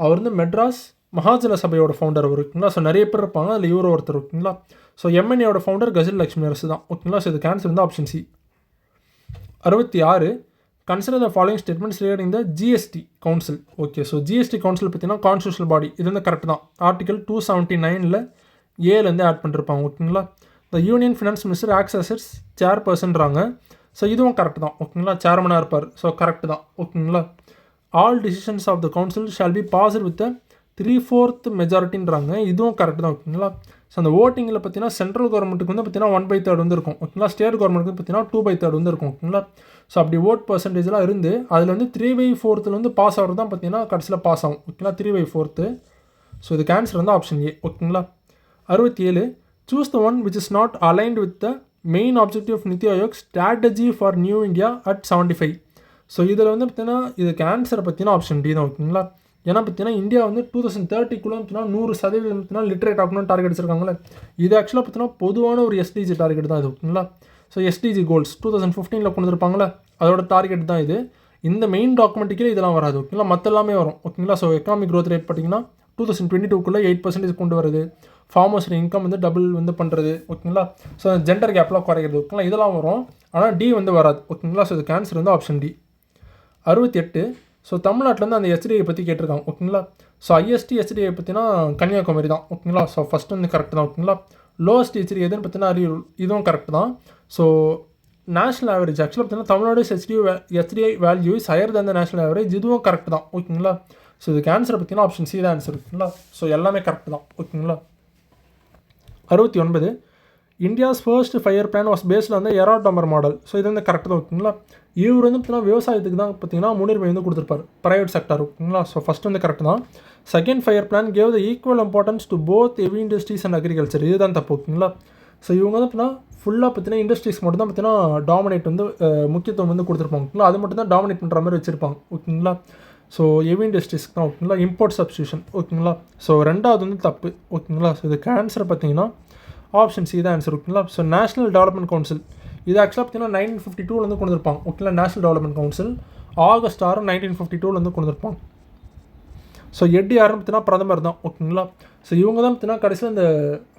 அவர் வந்து மெட்ராஸ் மகாஜன சபையோட ஃபவுண்டர் அவர் ஓகேங்களா. ஸோ நிறைய பேர் இருப்பாங்க, அதில் இவர் ஒருத்தர் ஓகேங்களா. ஸோ எம்என்ஏயோட ஃபவுண்டர் கசில் லக்ஷ்மி நரசு தான் ஓகேங்களா. ஸோ இது கேன்சர் வந்து option C. 66 consider the following statements regarding the GST council. Okay, so GST council பார்த்தீங்கன்னா கான்ஸ்டியூஷனல் பாடி, இது வந்து கரெக்ட் தான். ஆர்டிகல் 279 ஏலேருந்து ஆட் பண்ணிருப்பாங்க ஓகேங்களா. The union finance minister acts as சேர்பர்சன்றாங்க. ஸோ இதுவும் கரெக்ட் தான் ஓகேங்களா. சேர்மனாக இருப்பார். ஸோ கரெக்ட் தான் ஓகேங்களா. All decisions of the council shall be passed with 3/4 மெஜாரிட்டின்றாங்க. இதுவும் கரெக்ட் தான் ஓகேங்களா. ஸோ அந்த ஓட்டிங்கில் பார்த்தீங்கன்னா சென்ட்ரல் கவர்மெண்ட்டுக்கு வந்து பார்த்தீங்கன்னா 1/3 வந்து இருக்கும் ஓகேங்களா. ஸ்டேட் கவர்மெண்ட்டுக்கு பார்த்தீங்கன்னா 2/3 வந்து இருக்கும் ஓகேங்களா. ஸோ அப்படி ஓட் பர்சன்டேஜ்லாம் இருந்து அதில் வந்து 3/4 வந்து பாஸ் ஆகிறது தான் பார்த்தீங்கன்னா கடைசியில் பாஸ் ஆகும் ஓகேங்களா. 3/4. ஸோ இது கேன்சர் வந்து ஆப்ஷன் ஏ ஓகேங்களா. 67 choose the one which is not aligned with the main objective of NITI Aayog strategy for new India at 75. So இதில் வந்து பார்த்தீங்கன்னா இதுக்கு ஆன்சரை பார்த்தீங்கன்னா ஆப்ஷன் டி தான் ஓகேங்களா. ஏன்னா பார்த்தீங்கன்னா இந்தியா வந்து 2030 பார்த்தீங்கன்னா 100% லிட்ரேட் ஆகணும்னு டார்கெட் வச்சிருக்காங்களே. இது ஆக்சுவலாக பார்த்தீங்கன்னா பொதுவான ஒரு எஸ்டிஜி டார்கெட் தான் இது ஓகேங்களா. ஸோ எஸ்டிஜி கோல்ஸ் 2015 கொண்டு வந்திருப்பாங்களே அதோட டார்கெட் தான் இது. இந்த மெயின் டாக்குமெண்ட்டுக்கே இதெல்லாம் வராது ஓகேங்களா, மற்ற எல்லாமே வரும் ஓகேங்களா. ஸோ எக்கனாமிக் க்ரோத் ரேட் பார்த்தீங்கன்னா 2022 8% கொண்டு வருது. ஃபார்மர்ஸோட இன்கம் வந்து டபுள் வந்து பண்ணுறது ஓகேங்களா. ஸோ ஜெண்டர் கேப்லாம் குறைகிறது ஓகேங்களா, இதெல்லாம் வரும். ஆனால் டி வந்து வராது ஓகேங்களா. ஸோ இதுக்கு ஆன்சர் வந்து ஆப்ஷன் டி. 68. ஸோ தமிழ்நாட்டில் வந்து அந்த எஸ்டிஐ பற்றி கேட்டிருக்காங்க ஓகேங்களா. ஸோ ஐஎஸ்டி எஸ்டிஐ பற்றினா கன்னியாகுமரி தான் ஓகேங்களா. ஸோ ஃபஸ்ட்டு வந்து கரெக்ட் தான் ஓகேங்களா. லோவஸ்ட் எஸ்டி எதுன்னு பார்த்தீங்கன்னா அரியலூர், இதுவும் கரெக்ட் தான். ஸோ நேஷனல் ஆவரேஜ் ஆக்சுவலாக பார்த்தீங்கன்னா Tamil Nadu STI value is higher than the national average, இதுவும் கரெக்ட் தான் ஓகேங்களா. ஸோ இதுக்கு ஆன்சர் பார்த்தீங்கன்னா ஆப்ஷன் சி தான் ஆன்சர் ஓகேங்களா. ஸோ எல்லாமே கரெக்ட் தான் ஓகேங்களா. 69. India's first fire plan was based on the Harrod Domar model. So இது வந்து கரெக்ட் தான் ஓகேங்களா. இவர் வந்து பார்த்தீங்கன்னா விவசாயத்துக்கு தான் பார்த்தீங்கன்னா முன்னுரிமை வந்து கொடுத்துருப்பார், ப்ரைவேட் செக்டர் ஓகேங்களா. ஸோ ஃபஸ்ட் வந்து கரெக்ட் தான். Second fire plan gave the equal importance to both heavy industries and agriculture, இதுதான் தப்பு ஓகேங்களா. ஸோ இவங்க வந்து பார்த்தீங்கன்னா ஃபுல்லாக பார்த்தீங்கன்னா இண்டஸ்ட்ரீஸ் மட்டும் தான் பார்த்தீங்கன்னா டாமினேட் வந்து முக்கியத்துவம் வந்து கொடுத்துருப்பாங்க ஓகேங்களா. அது மட்டும் தான் டாமினேட் பண்ணுற மாதிரி வச்சுருப்பாங்க ஓகேங்களா. ஸோ ஹெவி இண்டஸ்ட்ரீஸ்க்கு தான் ஓகேங்களா. இம்போர்ட் சப்ஸ்டியூஷன் ஓகேங்களா. ஸோ ரெண்டாவது வந்து தப்பு ஓகேங்களா. ஸோ இதுக்கு ஆன்சர் பார்த்தீங்கன்னா ஆப்ஷன் சி தான் ஆன்சர் ஓகேங்களா. ஸோ நேஷனல் டெவலப்மெண்ட் கவுன்சில் இது ஆக்சுவலாக பார்த்தீங்கன்னா 1952 வந்து கொண்டு வந்திருப்பாங்க ஓகேங்களா. நேஷனல் டெவலப்மெண்ட் கவுன்சில் ஆகஸ்ட் 6 1952 வந்து கொண்டு வந்திருப்பாங்க. ஸோ எட்டு யாருன்னு பார்த்தீங்கன்னா பிரதமர் தான் ஓகேங்களா. ஸோ இவங்க தான் பார்த்தீங்கன்னா கடைசியில் இந்த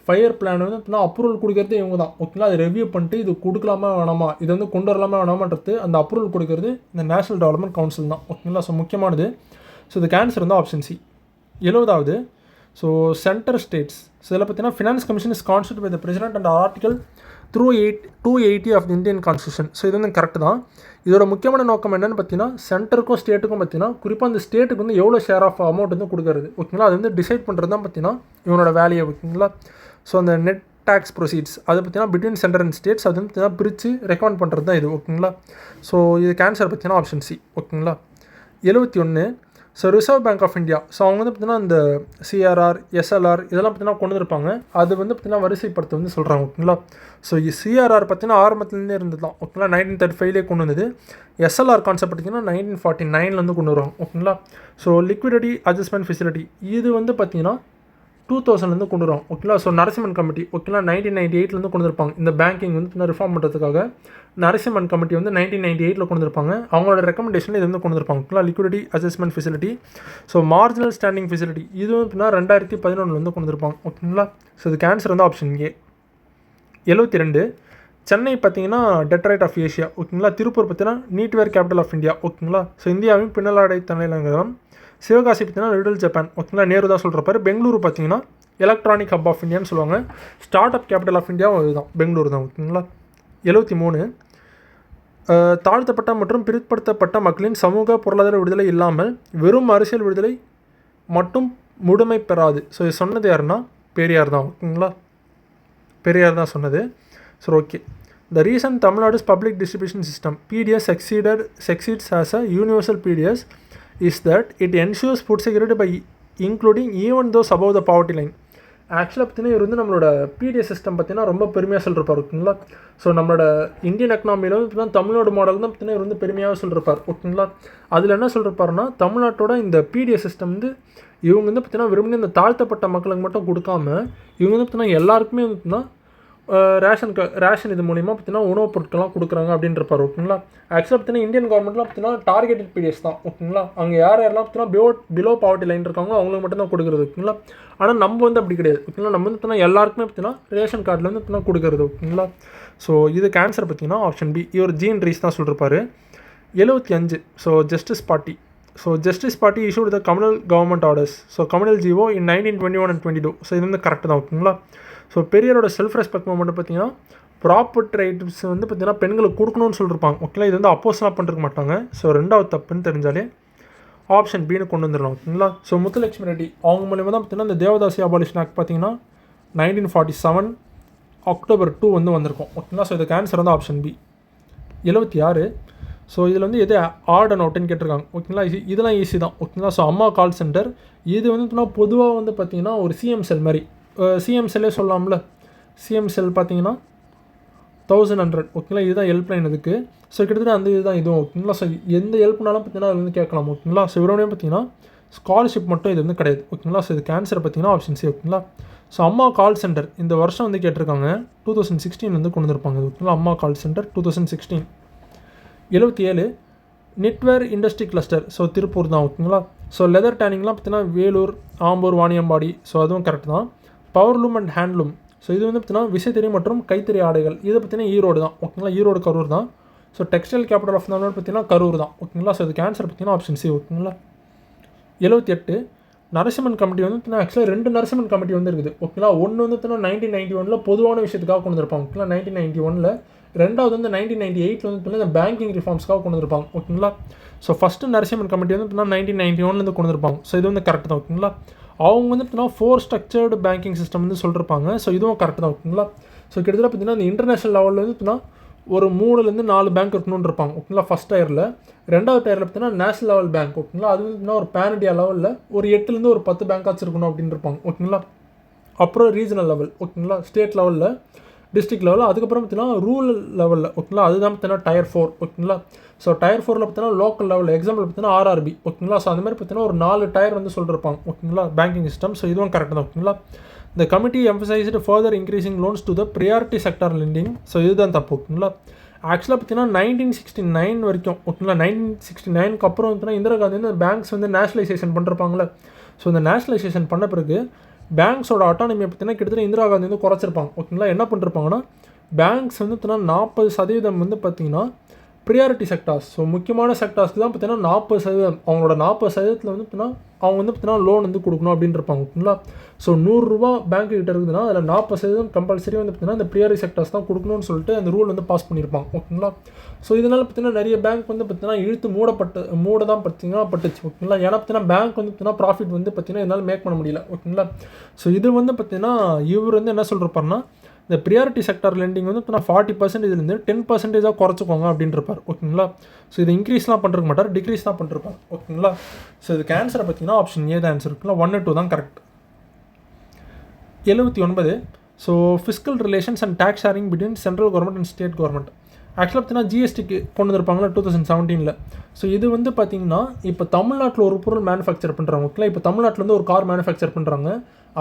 ஃபயர் பிளான் வந்து பார்த்தீங்கன்னா அப்ரூவல் கொடுக்கறது இவங்க தான் ஓகேங்களா. அதை ரிவ்யூ பண்ணிட்டு இது கொடுக்கலாமா வேணாமா, இது வந்து கொண்டு வரலாமா வேணாமான்றது அந்த அப்ரூவல் கொடுக்கறது இந்த நேஷனல் டெவலப்மெண்ட் கவுன்சில் தான் ஓகேங்களா. ஸோ முக்கியமானது. ஸோ இதுக்கு ஆன்சர் வந்து ஆப்ஷன் சி. 70வது. So centre states. ஸோ இதில் பார்த்தீங்கன்னா finance commission is constitute by the president and article 280 of the Indian constitution. So இது வந்து கரெக்ட் தான். இதோட முக்கியமான நோக்கம் என்னென்னு பார்த்தீங்கன்னா சென்டருக்கும் ஸ்டேட்டுக்கும் பார்த்தீங்கன்னா குறிப்பாக அந்த ஸ்டேட்டுக்கு வந்து எவ்வளோ ஷேர் ஆஃப் அமௌண்ட் வந்து கொடுக்குறது ஓகேங்களா. அது வந்து டிசைட் பண்ணுறது தான் பார்த்தீங்கன்னா இவனோட வேலையை ஓகேங்களா. ஸோ அந்த நெட் டேக்ஸ் ப்ரொசீட்ஸ் அதை பார்த்தீங்கன்னா பிட்வீன் சென்டர் அண்ட் ஸ்டேட்ஸ் அது வந்து பார்த்தீங்கன்னா பிரித்து ரெக்கமெண்ட் பண்ணுறது தான் இது ஓகேங்களா. ஸோ இதுக்கு ஆன்சர் பார்த்தீங்கன்னா ஆப்ஷன் சி ஓகேங்களா. 71. So Reserve Bank of India. So அவங்க வந்து பார்த்தீங்கன்னா இந்த சிஆர்ஆர் எஸ்எல்ஆர் இதெல்லாம் பார்த்தீங்கன்னா கொண்டு வந்திருப்பாங்க. அது வந்து பார்த்தீங்கன்னா வரிசைப்படுத்த வந்து சொல்கிறாங்க ஓகேங்களா. ஸோ சிஆர்ஆர் பார்த்தீங்கன்னா ஆரம்பத்துலேருந்தே இருந்தது தான் ஓகேங்களா. 1935 கொண்டு வந்தது. எஸ்எல்ஆர் கான்செப்ட் பார்த்தீங்கன்னா 1949 வந்து கொண்டு வருவாங்க ஓகேங்களா. ஸோ லிக்விடிட்டி அட்ஜஸ்ட்மெண்ட் ஃபெசிலிட்டி இது வந்து பார்த்தீங்கன்னா 2000 கொண்டு வருவாங்க ஓகேங்களா. ஸோ நரசிம்மன் கமிட்டி ஓகேங்களா 1998 கொண்டு வந்திருப்பாங்க. இந்த பேங்கிங் வந்து ரிஃபார்ம் பண்ணுறதுக்காக நரசிம்மன் கமிட்டி வந்து 1998 கொண்டு வந்திருப்பாங்க. அவங்களோட ரெக்கமெண்டேஷன் இது வந்து கொண்டு வந்திருப்பாங்க ஓகேங்களா. Liquidity adjustment facility. So marginal standing facility இது வந்து 2011 கொண்டு வந்திருப்பாங்க ஓகேங்களா. ஸோ இதுக்கு ஆன்சர் வந்து ஆப்ஷன் ஏ. 72. சென்னை பார்த்தீங்கன்னா டெட்ராய்ட் ஆஃப் ஏஷியா ஓகேங்களா. திருப்பூர் பார்த்தீங்கன்னா நீட்வேர் கேபிட்டல் ஆஃப் இந்தியா ஓகேங்களா. ஸோ இந்தியாவின் பின்னலாடை தலைநகரம். சிவகாசி பார்த்தீங்கன்னா லிட்டில் ஜப்பான் ஓகேங்களா. நேரு தான் சொல்கிறப்பாரு. பெங்களூரு பார்த்தீங்கன்னா எலக்ட்ரானிக் ஹப் ஆஃப் இந்தியான்னு சொல்லுவாங்க. ஸ்டார்ட் அப் கேபிட்டல் ஆஃப் இந்தியாவும் இதுதான் பெங்களூரு தான் ஓகேங்களா. 73. தாழ்த்தப்பட்ட மற்றும் பிற்படுத்தப்பட்ட மக்களின் சமூக பொருளாதார விடுதலை இல்லாமல் வெறும் அரசியல் விடுதலை மட்டும் முழுமை பெறாது. ஸோ இது சொன்னது யாருன்னா பெரியார் தான் ஓகேங்களா. பெரியார் தான் சொன்னது. So okay. The reason Tamil Nadu's public distribution system PDS succeeds as a universal PDS is that it ensures food security by including even those above the poverty line. ஆக்சுவலாக பார்த்தீங்கன்னா இவர் வந்து நம்மளோட பிடிஎஸ் சிஸ்டம் பார்த்தீங்கன்னா ரொம்ப பெருமையாக சொல்லிருப்பார் ஓகேங்களா. ஸோ நம்மளோட இந்தியன் எக்கனாமியில் வந்து பார்த்தீங்கன்னா தமிழ்நாடு மாடல் தான் பார்த்தீங்கன்னா இவர் வந்து பெருமையாக சொல்லிருப்பார் ஓகேங்களா. அதில் என்ன சொல்லிருப்பாருன்னா தமிழ்நாட்டோட இந்த பிடிஎஸ் சிஸ்டம் வந்து இவங்க வந்து பார்த்தீங்கன்னா விரும்பி இந்த தாழ்த்தப்பட்ட மக்களுக்கு மட்டும் கொடுக்காம இவங்க வந்து பார்த்தீங்கன்னா எல்லாருக்குமே வந்து பார்த்தீங்கன்னா ரேஷன் இது மூலிமா பார்த்தீங்கன்னா உணவுப் பொருட்கள்லாம் கொடுக்குறாங்க அப்படின்றப்பார் ஓகேங்களா. ஆக்சுவலாக பார்த்தீங்கன்னா இந்தியன் கவர்மெண்ட்லாம் பார்த்தீங்கன்னா டார்கெட்டட் பிடிஎஸ் தான் ஓகேங்களா. அங்கே யாரெல்லாம் பார்த்தீங்கன்னா பிலோ பாவர்ட்டி லைன் இருக்காங்களோ அவங்களுக்கு மட்டும் தான் கொடுக்குறது ஓகேங்களா. ஆனால் நம்ம வந்து அப்படி கிடையாது ஓகேங்களா. நம்ம வந்து பார்த்தீங்கன்னா எல்லாருக்குமே பார்த்தீங்கன்னா ரேஷன் கார்டில் வந்து பார்த்தீங்கன்னா கொடுக்குறது ஓகேங்களா. ஸோ இதுக்கு ஆன்சர் பார்த்தீங்கன்னா ஆப்ஷன் பி. இவர் ஜீன் ரீஸ் தான் சொல்லியிருப்பார். 75. So justice party. So justice party issued the communal government orders. So communal GO in 1921 and 22. So இது வந்து கரெக்ட் தான் ஓகேங்களா. ஸோ பெரியாரோட செல்ஃப் ரெஸ்பெக்ட் மூமெண்ட் பார்த்தீங்கன்னா ப்ராப்பர்ட்டி ரைட்ஸ் வந்து பார்த்தீங்கன்னா பெண்களுக்கு கொடுக்கணும்னு சொல்லியிருப்பாங்க ஓகேங்களா. இது வந்து அப்போஸ்லாம் பண்ணிருக்க மாட்டாங்க. ஸோ ரெண்டாவது தப்புன்னு தெரிஞ்சாலே ஆப்ஷன் பின்னு கொண்டு வந்துடலாம் ஓகேங்களா. ஸோ முத்துலட்சுமி ரெட்டி அவங்க மூலிமா தான் பார்த்தீங்கன்னா இந்த தேவதாசி அபாலிஷன் ஆக்ட் பார்த்தீங்கன்னா 1947 October 2 வந்து வந்திருக்கும் ஓகேங்களா. ஸோ இதுக்கு ஆன்சர் வந்து ஆப்ஷன் பி. 76. ஸோ இதில் வந்து எது ஆட் அண்ட் அவுட்டுன்னு கேட்டிருக்காங்க ஓகேங்களா. இதெல்லாம் ஈஸி தான் ஓகேங்களா. ஸோ அம்மா கால் சென்டர் இது வந்து பொதுவாக வந்து பார்த்தீங்கன்னா ஒரு சிஎம் செல் மாதிரி சிஎம் செல்லே சொல்லலாம்ல. சிஎம் செல் பார்த்தீங்கன்னா 1100 ஓகேங்களா. இதுதான் ஹெல்ப்லைன் இதுக்கு. ஸோ கிட்டத்தட்ட அந்த இதுதான் இதுவும் ஓகேங்களா. ஸோ எந்த ஹெல்ப்னாலும் பார்த்தீங்கன்னா அது வந்து கேட்கலாம் ஓகேங்களா. ஸோ இவரோடய பார்த்தீங்கன்னா ஸ்காலர்ஷிப் மட்டும் இது வந்து கிடையாது ஓகேங்களா. ஸோ இதுக்கு ஆன்சர் பார்த்தீங்கன்னா ஆப்ஷன் சி ஓகேங்களா. ஸோ அம்மா கால் சென்டர் இந்த வருஷம் வந்து கேட்டிருக்காங்க 2016 வந்து கொண்டு வந்திருப்பாங்க. ஓகேங்களா, Amma call centre 2016. 77 knitwear industry cluster, so Tiruppur தான். ஓகேங்களா, ஸோ லெதர் டேனிங்லாம் பார்த்தீங்கன்னா வேலூர், ஆம்பூர், வாணியம்பாடி, ஸோ அதுவும் கரெக்ட் தான். பவர்லூம் அண்ட் ஹேண்ட்லூம், ஸோ இது வந்து பார்த்தீங்கன்னா விசைத்தறி மற்றும் கைத்தறி ஆடைகள், இதை பார்த்தீங்கன்னா ஈரோடு தான். ஓகேங்களா, ஈரோடு கரூர் தான். So textile capital of Tamil Nadu பார்த்தீங்கன்னா கரூர் தான். ஓகேங்களா, ஸோ இதுக்கு ஆன்சர் பார்த்தீங்கன்னா ஆப்ஷன் சி. ஓகேங்களா, 78 நரசிம்மன் கமிட்டி வந்து பார்த்தீங்கன்னா ஆக்சுவலாக 2 நரசிம்மன் கமிட்டி வந்து இருக்குது. ஓகேங்களா, ஒன்று வந்து பார்த்தீங்கன்னா 1991 பொதுவான விஷயத்துக்காக கொண்டு வந்திருப்பாங்க. ஓகேங்களா, 1991 ரெண்டாவது வந்து 1998 வந்து பார்த்தீங்கன்னா இந்த பேங்கிங் ரிஃபார்ம்ஸ்க்காக கொண்டு வந்திருப்பாங்க. ஓகேங்களா, ஸோ ஃபஸ்ட்டு நரசிம்மன் கமிட்டி வந்து பார்த்தீங்கன்னா 1991 கொண்டு வந்திருப்பாங்க. ஸோ இது வந்து கரெக்ட் தான். ஓகேங்களா, அவங்க வந்து பார்த்தீங்கன்னா 4 ஸ்ட்ரக்சர்டு பேங்கிங் சிஸ்டம் வந்து சொல்லியிருப்பாங்க. ஸோ இதுவும் கரெக்ட் தான். ஓகேங்களா, ஸோ கிட்டத்தட்ட பார்த்தீங்கன்னா இந்த இன்டர்நேஷனல் லெவலில் வந்து பார்த்தீங்கன்னா ஒரு 3-4 பேங்க் இருக்கணும்னு இருப்பாங்க. ஓகேங்களா, ஃபஸ்ட் டயரில். ரெண்டாவது டயரில் பார்த்தீங்கன்னா நேஷனல் லெவல் பேங்க். ஓகேங்களா, அது வந்து ஒரு பேன் இண்டியா லெவலில் ஒரு 8-10 பேங்காச்சும் இருக்கணும் அப்படின்னு இருப்பாங்க. ஓகேங்களா, அப்புறம் ரீஜனல் லெவல். ஓகேங்களா, ஸ்டேட் லெவலில், டிஸ்ட்ரிக்ட் லெவலில், அதுக்கப்புறம் பார்த்தீங்கன்னா ரூரல் லெவலில். ஓகேங்களா, அதுதான் பார்த்தீங்கன்னா டயர் 4. ஓகேங்களா, ஸோ டயர் 4ல் பார்த்தீங்கன்னா லோக்கல் லெவலில் எக்ஸாம்பிள் பார்த்தீங்கன்னா ஆர்ஆர்பி. ஓகேங்களா, ஸோ அந்த மாதிரி பார்த்தீங்கன்னா ஒரு 4 டயர் வந்து சொல்லியிருப்பாங்க. ஓகேங்களா, பேங்கிங் சிஸ்டம். ஸோ இதுவும் கரெக்ட் தான். ஓகேங்களா, இந்த committee emphasised further increasing loans to the priority sector lending. So இதுதான் தப்பு. ஓகேங்களா, ஆக்சுவலாக பார்த்தீங்கன்னா 1969 வரைக்கும். ஓகேங்களா, 1969க்கு அப்புறம் பார்த்தீங்கன்னா இந்திரா காந்தி வந்து பேங்க்ஸ் வந்து நேஷனலைசேஷன் பண்ணிருப்பாங்களே. ஸோ இந்த நேஷனலைசேஷன் பண்ண பிறகு பேங்க்ஸோட அட்டானமியை பார்த்தீங்கன்னா கிட்டத்தட்ட இந்திரா காந்தி வந்து குறைச்சிருப்பாங்க. ஓகேங்களா, என்ன பண்ணிருப்பாங்கன்னா பேங்க்ஸ் வந்து பார்த்தீங்கன்னா 40% வந்து பார்த்தீங்கன்னா ப்ரியாரிட்டி செக்டார்ஸ், ஸோ முக்கியமான செக்டார்ஸ்க்கு தான் பார்த்தீங்கன்னா 40%, அவங்களோட 40% வந்து பார்த்தீங்கன்னா அவங்க வந்து பார்த்தீங்கன்னா லோன் வந்து கொடுக்கணும் அப்படின்னு இருப்பாங்க. ஓகேங்களா, ஸோ 100 ரூபா பேங்க் கிட்ட இருக்குதுன்னா அதில் 40% கம்பல்சரி வந்து பார்த்தீங்கன்னா இந்த ப்ரியாரிட்டி செக்டார்ஸ் தான் கொடுக்கணும்னு சொல்லிட்டு அந்த ரூல் வந்து பாஸ் பண்ணியிருப்பாங்க. ஓகேங்களா, ஸோ இதனால் பார்த்தீங்கன்னா நிறைய பேங்க் வந்து பார்த்தீங்கன்னா இழுத்து மூட தான் பார்த்தீங்கன்னா பட்டுச்சு. ஓகேங்களா, ஏன்னா பார்த்தீங்கன்னா பேங்க் வந்து பார்த்தீங்கன்னா ப்ராஃபிட் வந்து பார்த்தீங்கன்னா என்னால் மேக் பண்ண முடியல. ஓகேங்களா, ஸோ இது வந்து பார்த்தீங்கன்னா இவர் வந்து என்ன சொல்கிறப்பாருன்னா இந்த ப்ரியாரிட்டி செக்டார் லெண்டிங் வந்து இப்போ 40%லேருந்து 10% குறைச்சிக்கோங்க அப்படின்னு இருப்பார். ஓகேங்களா, ஸோ இதை இன்க்ரீஸ்லாம் பண்ணுறக்க மாட்டார், டிக்ரீஸ் தான் பண்ணிருப்பார். ஓகேங்களா, ஸோ இதுக்கு ஆன்சரை பார்த்தீங்கன்னா ஆப்ஷன் ஏ தான் ஆன்சர். இருக்குங்களா, 1 2 தான் correct. 79 so fiscal relations and tax sharing between central government and state government. ஆக்சுவலாக பார்த்தீங்கன்னா ஜிஎஸ்டிக்கு கொண்டு வந்திருப்பாங்களா 2017. ஸோ இது வந்து பார்த்தீங்கன்னா இப்போ தமிழ்நாட்டில் ஒரு பொருள் மேனுஃபேக்சர் பண்ணுறாங்க. ஓகேங்களா, இப்போ தமிழ்நாட்டில் வந்து ஒரு கார் மேனுஃபேக்சர் பண்ணுறாங்க,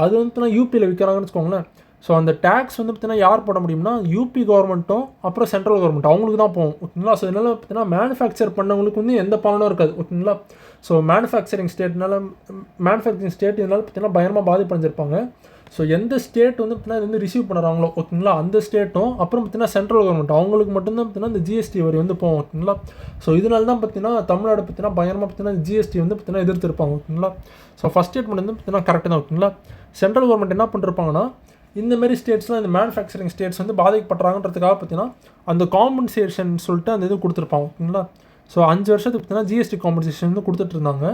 அது வந்து பார்த்தீங்கன்னா யூபியில் விற்கிறாங்கன்னு வச்சுக்கோங்களேன். ஸோ அந்த டேக்ஸ் வந்து பார்த்தீங்கன்னா யார் போட முடியும்னா யூபி கவர்மெண்ட்டும் அப்புறம் சென்ட்ரல் கவர்மெண்ட் அவங்களுக்கு தான் போகும். ஓகேங்களா, ஸோ இதனால் பார்த்தீங்கன்னா மேனுஃபேக்சர் பண்ணவங்களுக்கு வந்து எந்த பலனும் இருக்காது. ஓகேங்களா, ஸோ மேனுஃபேக்சரிங் ஸ்டேட் இதனால் பார்த்தீங்கன்னா பயங்கரமாக பாதிப்படைஞ்சிருப்பாங்க. ஸோ எந்த ஸ்டேட் வந்து பார்த்தீங்கன்னா இது வந்து ரிசீவ் பண்ணுறாங்களோ ஓகேங்களா அந்த ஸ்டேட்டும் அப்புறம் பார்த்தீங்கன்னா சென்ட்ரல் கவர்மெண்ட் அவங்களுக்கு மட்டும்தான் பார்த்தீங்கன்னா இந்த ஜிஎஸ்டி வரி வந்து போகும். ஓகேங்களா, ஸோ இதனால தான் பார்த்தீங்கன்னா தமிழ்நாடு பார்த்தீங்கன்னா பயங்கரமாக பார்த்தீங்கன்னா ஜிஎஸ்டி வந்து பார்த்தீங்கன்னா எதிர்த்திருப்பாங்க. ஓகேங்களா, ஸோ ஃபஸ்ட் ஸ்டேட்மெண்ட் வந்து பார்த்தீங்கன்னா கரெக்டாக தான். ஓகேங்களா, சென்ட்ரல் கவர்மெண்ட் என்ன பண்ணிருப்பாங்கன்னா இந்தமாரி ஸ்டேட்ஸ்லாம் இந்த மேனுஃபேக்சரிங் ஸ்டேட்ஸ் வந்து பாதிக்கப்படுறாங்கன்றதுக்காக பார்த்தீங்கன்னா அந்த காம்பன்சேஷன் சொல்லிட்டு அந்த இது கொடுத்துருப்பாங்க. ஓகேங்களா, ஸோ 5 வருஷத்துக்கு பார்த்தீங்கன்னா ஜிஎஸ்டி காம்பன்சேஷன் வந்து கொடுத்துட்டு இருந்தாங்க.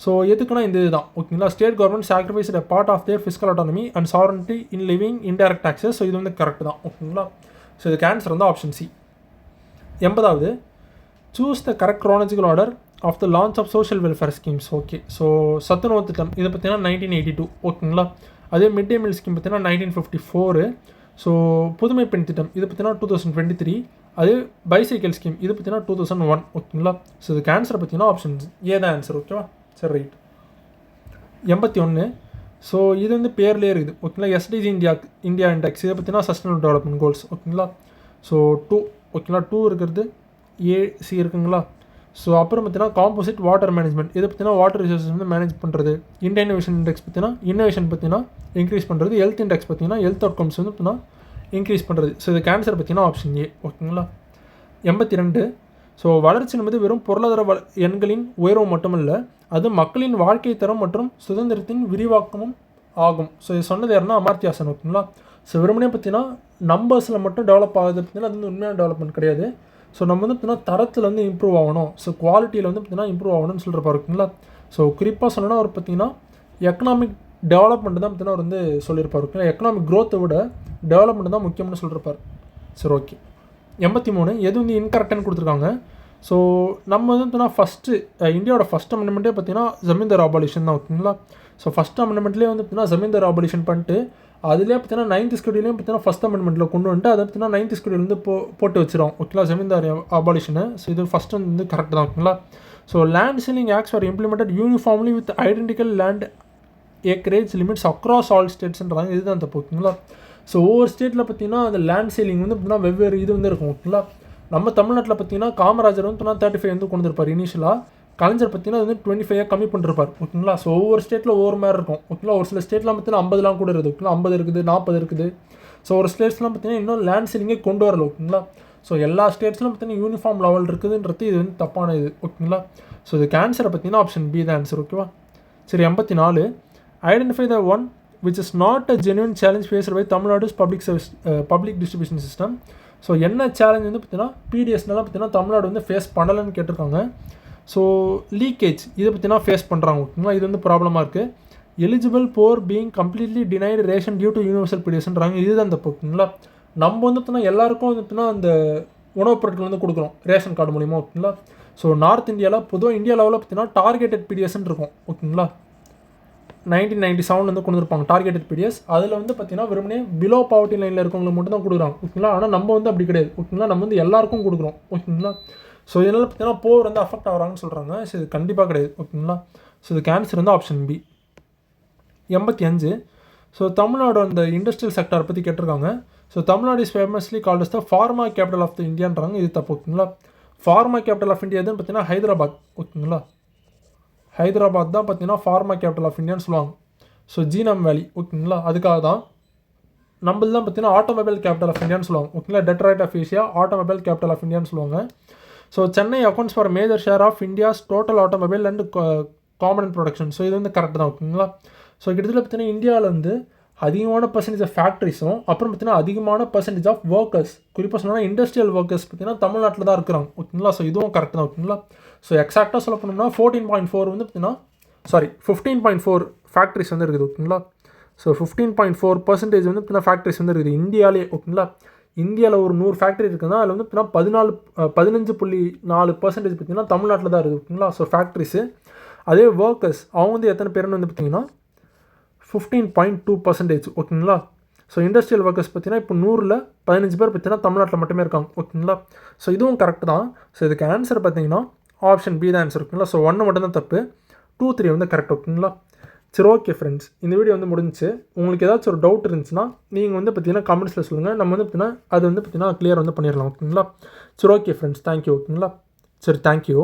ஸோ எதுக்குன்னா இந்த இதுதான். ஓகேங்களா, state government sacrificed part of their fiscal autonomy and sovereignty in living indirect taxes. So இது வந்து கரெக்ட் தான். ஓகேங்களா, ஸோ இதுக்கு ஆன்சர் வந்து ஆப்ஷன் சி. 80வது choose the correct chronological order of the launch of social welfare schemes. Okay, so சத்துணவு திட்டம் இது பார்த்தீங்கன்னா 1982. ஓகேங்களா, அதே மிட் டே மீல் ஸ்கீம் பார்த்தீங்கன்னா 1954. ஸோ புதுமை பெண் திட்டம் இது பார்த்தீங்கன்னா 2023. அதே பைசைக்கிள் ஸ்கீம் இது பார்த்தீங்கன்னா 2001. ஓகேங்களா, ஸோ இதுக்கு ஆன்சர் பார்த்தீங்கன்னா ஆப்ஷன் ஏ தான் ஆன்சர். ஓகேவா, சரி ரைட். 81 ஸோ இது வந்து பேர்லேயே இருக்குது. ஓகேங்களா, எஸ்டிஜி இந்தியா இண்டெக்ஸ் இதை பார்த்தீங்கன்னா சஸ்டைனபிள் டெவலப்மெண்ட் கோல்ஸ். ஓகேங்களா, ஸோ 2 ஓகேங்களா 2 இருக்கிறது ஏசி இருக்குங்களா. ஸோ அப்புறம் பார்த்தீங்கன்னா காம்போசிட் வாட்டர் மேனேஜ்மெண்ட் இதை பார்த்தீங்கன்னா வாட்டர் ரிசோர்ஸஸ் வந்து மேனேஜ் பண்ணுறது. இந்தியா இன்னோவேஷன் இண்டெக்ஸ் பார்த்தீங்கன்னா இன்னோவேஷன் பார்த்தீங்கன்னா இன்க்ரீஸ் பண்ணுறது. ஹெல்த் இண்டெக்ஸ் பார்த்தீங்கன்னா ஹெல்த் அவுட்கம்ஸ் வந்து பார்த்தீங்கன்னா இன்க்ரீஸ் பண்ணுறது. ஸோ இது கேன்சர் பார்த்தீங்கன்னா ஆப்ஷன் ஏ. ஓகேங்களா, 82 ஸோ வளர்ச்சி என்பது வெறும் பொருளாதார எண்களின் உயர்வு மட்டுமல்ல, அது மக்களின் வாழ்க்கை தரம் மற்றும் சுதந்திரத்தின் விரிவாக்கமும் ஆகும். ஸோ இது சொன்னது யாருன்னா அமர்த்தியாசன். ஓகேங்களா, ஸோ வெறுமனே பார்த்தீங்கன்னா நம்பர்ஸில் மட்டும் டெவலப் ஆகுது பார்த்தீங்கன்னா அது வந்து உண்மையான டெவலப்மெண்ட் கிடையாது. ஸோ நம்ம வந்து பார்த்தீங்கன்னா தரத்தில் வந்து இம்ப்ரூவ் ஆகணும், ஸோ குவாலிட்டியில் வந்து பார்த்தீங்கன்னா இம்ப்ரூவ் ஆகணும்னு சொல்கிறப்பாரு. ஓகேங்களா, ஸோ குறிப்பாக சொல்லணும்னா அவர் பார்த்தீங்கன்னா எக்கனாமிக் டெவலப்மெண்ட் தான் பார்த்தீங்கன்னா அவர் வந்து சொல்லியிருப்பார். ஓகேங்களா, எக்கனாமிக் க்ரோத்தை விட டெவலப்மெண்ட் தான் முக்கியம்னு சொல்லியிருப்பார். சரி ஓகே. 83 எது வந்து இன்கரெக்டானு கொடுத்துருக்காங்க. ஸோ நம்ம வந்து பார்த்தீங்கன்னா ஃபஸ்ட்டு இந்தியாவோட ஃபஸ்ட் அமெண்ட்மெண்ட்டே பார்த்தீங்கன்னா ஜமீன்தார் அபாலிஷன் தான். ஓகேங்களா, ஸோ ஃபஸ்ட் அமெண்ட்மெண்ட்லேயே வந்து பார்த்தீங்கன்னா ஜமீன்தார் அபாலிஷன் பண்ணிட்டு அதுலேயே பார்த்தீங்கன்னா 9th ஸ்கெடியூலையும் பார்த்தீங்கன்னா ஃபஸ்ட் அமெண்ட்மெண்ட்டில் கொண்டு வந்துட்டு அதை பார்த்தீங்கன்னா 9th ஸ்கெடியூல் வந்து போட்டு வச்சிடும். ஓகேங்களா, ஜமீன்தார் அபாலிஷனு. ஸோ இது ஃபஸ்ட்டு வந்து கரெக்ட் தான். ஓகேங்களா, so land ceiling acts are implemented uniformly with identical land acreage limits across all ஸ்டேட்ஸ்ன்றாங்க. இதுதான் தப்பு. ஓகேங்களா. ஸோ ஒவ்வொரு ஸ்டேட்டில் பார்த்தீங்கன்னா அந்த லேண்ட் சீலிங் வந்து பார்த்தீங்கன்னா வெவ்வேறு இது வந்து இருக்கும். ஓகேங்களா. நம்ம தமிழ்நாட்டில் பார்த்தீங்கன்னா காமராஜர் வந்து 35 வந்து கொண்டு வந்துருப்பார் இனிஷியலாக. கலைஞர் பார்த்தீங்கன்னா வந்து 25 கம்மி பண்ணிருப்பார். ஓகேங்களா. ஸோ ஒவ்வொரு ஸ்டேட்டில் ஒவ்வொரு மாதிரி இருக்கும். ஓகேங்களா. ஒரு சில ஸ்டேட்லாம் பார்த்தீங்கன்னா 50 கூட இருக்குது. ஓகேங்களா. 50 இருக்குது, 40 இருக்குது. ஸோ ஒரு ஸ்டேட்ஸ்லாம் பார்த்தீங்கன்னா இன்னும் லேண்ட் சீலிங்கே கொண்டு வரல. ஓகேங்களா. ஸோ எல்லா ஸ்டேட்ஸ்லாம் பார்த்தீங்கன்னா யூனிஃபார்ம் லெவல் இருக்குதுன்றது இது வந்து தப்பான இது. ஓகேங்களா. ஸோ இதுக்கு ஆன்சரை பார்த்தீங்கன்னா ஆப்ஷன் பி தான் ஆன்சர். ஓகேவா. சரி, 84 identify the one which is not a genuine challenge faced by Tamil Nadu's public distribution system. So என்ன சேலஞ்ச் வந்து பார்த்தீங்கன்னா பிடிஎஸ்னால பார்த்தீங்கன்னா தமிழ்நாடு வந்து ஃபேஸ் பண்ணலைன்னு கேட்டிருக்காங்க. ஸோ லீக்கேஜ் இதை பார்த்தீங்கன்னா ஃபேஸ் பண்ணுறாங்க. ஓகேங்களா. இது வந்து ப்ராப்ளமாக இருக்குது. Eligible poor being completely denied ration due to universal பிடிஎஸ்ன்றாங்க. இதுதான் தப்பு. ஓகேங்களா. நம்ம வந்து பார்த்தீங்கன்னா எல்லாருக்கும் வந்து பார்த்தீங்கன்னா அந்த உணவுப் பொருட்கள் வந்து கொடுக்குறோம் ரேஷன் கார்டு மூலிமா. ஓகேங்களா. ஸோ நார்த் இந்தியாவில் பொதுவாக இந்தியா லெவலில் பார்த்தீங்கன்னா டார்கெட்டட் பிடிஎஸ்ன்னு இருக்கும். ஓகேங்களா. 1997 வந்து கொண்டு இருப்பாங்க டார்கெட்டட் பிடிஎஸ். அதில் வந்து பார்த்தீங்கன்னா வெறுமனே பிலோ பாவர்ட்டி லைனில் இருக்கவங்களுக்கு மட்டும் தான் கொடுக்குறாங்க. ஓகேங்களா. ஆனால் நம்ம வந்து அப்படி கிடையாது. ஓகேங்களா. நம்ம வந்து எல்லாருக்கும் கொடுக்குறோம். ஓகேங்களா. ஸோ இதனால் பார்த்தீங்கன்னா போர் வந்து அஃபெக்ட் ஆகிறாங்கன்னு சொல்கிறாங்க. ஸோ இது கண்டிப்பாக கிடையாது. ஓகேங்களா. ஸோ இதுக்கு ஆன்சர் வந்து ஆப்ஷன் பி. 85 ஸோ தமிழ்நாடு அந்த இண்டஸ்ட்ரியல் செக்டார் பற்றி கேட்டிருக்காங்க. So Tamil Nadu is famously called as the pharma capital of the இந்தியான்றாங்க. இது தப்பு. ஓகேங்களா. ஃபார்மா கேபிட்டல் ஆஃப் இந்தியா எதுன்னு பார்த்தீங்கன்னா ஹைதராபாத். ஓகேங்களா. ஹைதராபாத் தான் பார்த்தீங்கன்னா ஃபார்மா கேபிட்டல் ஆஃப் இந்தியான்னு சொல்லுவாங்க. ஸோ ஜீனம் வேலி. ஓகேங்களா. அதுக்காக தான் நம்மளது தான் பார்த்தீங்கன்னா ஆட்டோமொபைல் கேபிட்டல் ஆஃப் இந்தியான்னு சொல்லுவாங்க. ஓகேங்களா. Detroit of Asia automobile capital of இந்தியான்னு சொல்லுவாங்க. So Chennai accounts for major share of India's total automobile and common production. So இது வந்து கரெக்ட் தான். ஓகேங்களா. ஸோ கிட்டத்தட்ட பார்த்தீங்கன்னா இந்தியாவில் வந்து அதிகமான பர்சன்டேஜ் ஆஃப் ஃபேக்ட்ரிஸும் அப்புறம் பார்த்தீங்கன்னா அதிகமான பர்சன்டேஜ் ஆஃப் ஒர்க்கர்ஸ், குறிப்பாக சொன்னால் இண்டஸ்ட்ரியல் ஒர்க்கர்ஸ் பார்த்தீங்கன்னா தமிழ்நாட்டில் தான் இருக்கிறாங்க. ஓகேங்களா. ஸோ இதுவும் கரெக்ட் தான். ஓகேங்களா. ஸோ எக்ஸாக்டாக சொல்ல போனோம்னா 14.4 வந்து பார்த்தீங்கன்னா 15.4 ஃபேக்ட்ரிஸ் வந்து இருக்குது. ஓகேங்களா. ஸோ 15.4% வந்து பார்த்தீங்கன்னா ஃபேக்ட்ரிஸ் வந்து இருக்குது இந்தியாவிலே. ஓகேங்களா. இந்தியாவில் ஒரு 100 ஃபேக்ட்ரி இருக்குதுன்னா அதில் வந்து பார்த்தீங்கன்னா 15.4% பார்த்தீங்கன்னா தமிழ்நாட்டில் தான் இருக்குது. ஓகேங்களா. So factories. அதே ஒர்க்கர்ஸ் அவங்க வந்து எத்தனை பேருன்னு வந்து பார்த்தீங்கன்னா 15.2%. ஓகேங்களா. ஸோ இண்டஸ்ட்ரியல் ஒர்க்கர்ஸ் பார்த்தீங்கன்னா இப்போ 100ல் 15 பேர் பார்த்தீங்கன்னா தமிழ்நாட்டில் மட்டுமே இருக்காங்க. ஓகேங்களா. ஸோ இதுவும் கரெக்ட் தான். ஸோ இதுக்கு ஆன்சர் பார்த்தீங்கன்னா ஆப்ஷன் பி தான் ஆன்சர். ஓகேங்களா. ஸோ 1 மட்டும் தான் தப்பு, 2, 3 வந்து கரெக்ட். ஓகேங்களா. சரி, ஓகே ஃப்ரெண்ட்ஸ், இந்த வீடியோ வந்து முடிஞ்சிச்சு. உங்களுக்கு ஏதாச்சும் ஒரு டவுட் இருந்துச்சுன்னா நீங்கள் வந்து பார்த்தீங்கன்னா கமெண்ட்ஸில் சொல்லுங்கள். நம்ம வந்து பார்த்தீங்கன்னா அது வந்து பார்த்தீங்கன்னா கிளியர் வந்து பண்ணிடலாம். ஓகேங்களா. சரி, ஓகே ஃப்ரெண்ட்ஸ், தேங்க்யூ. ஓகேங்களா. சரி, தேங்க்யூ.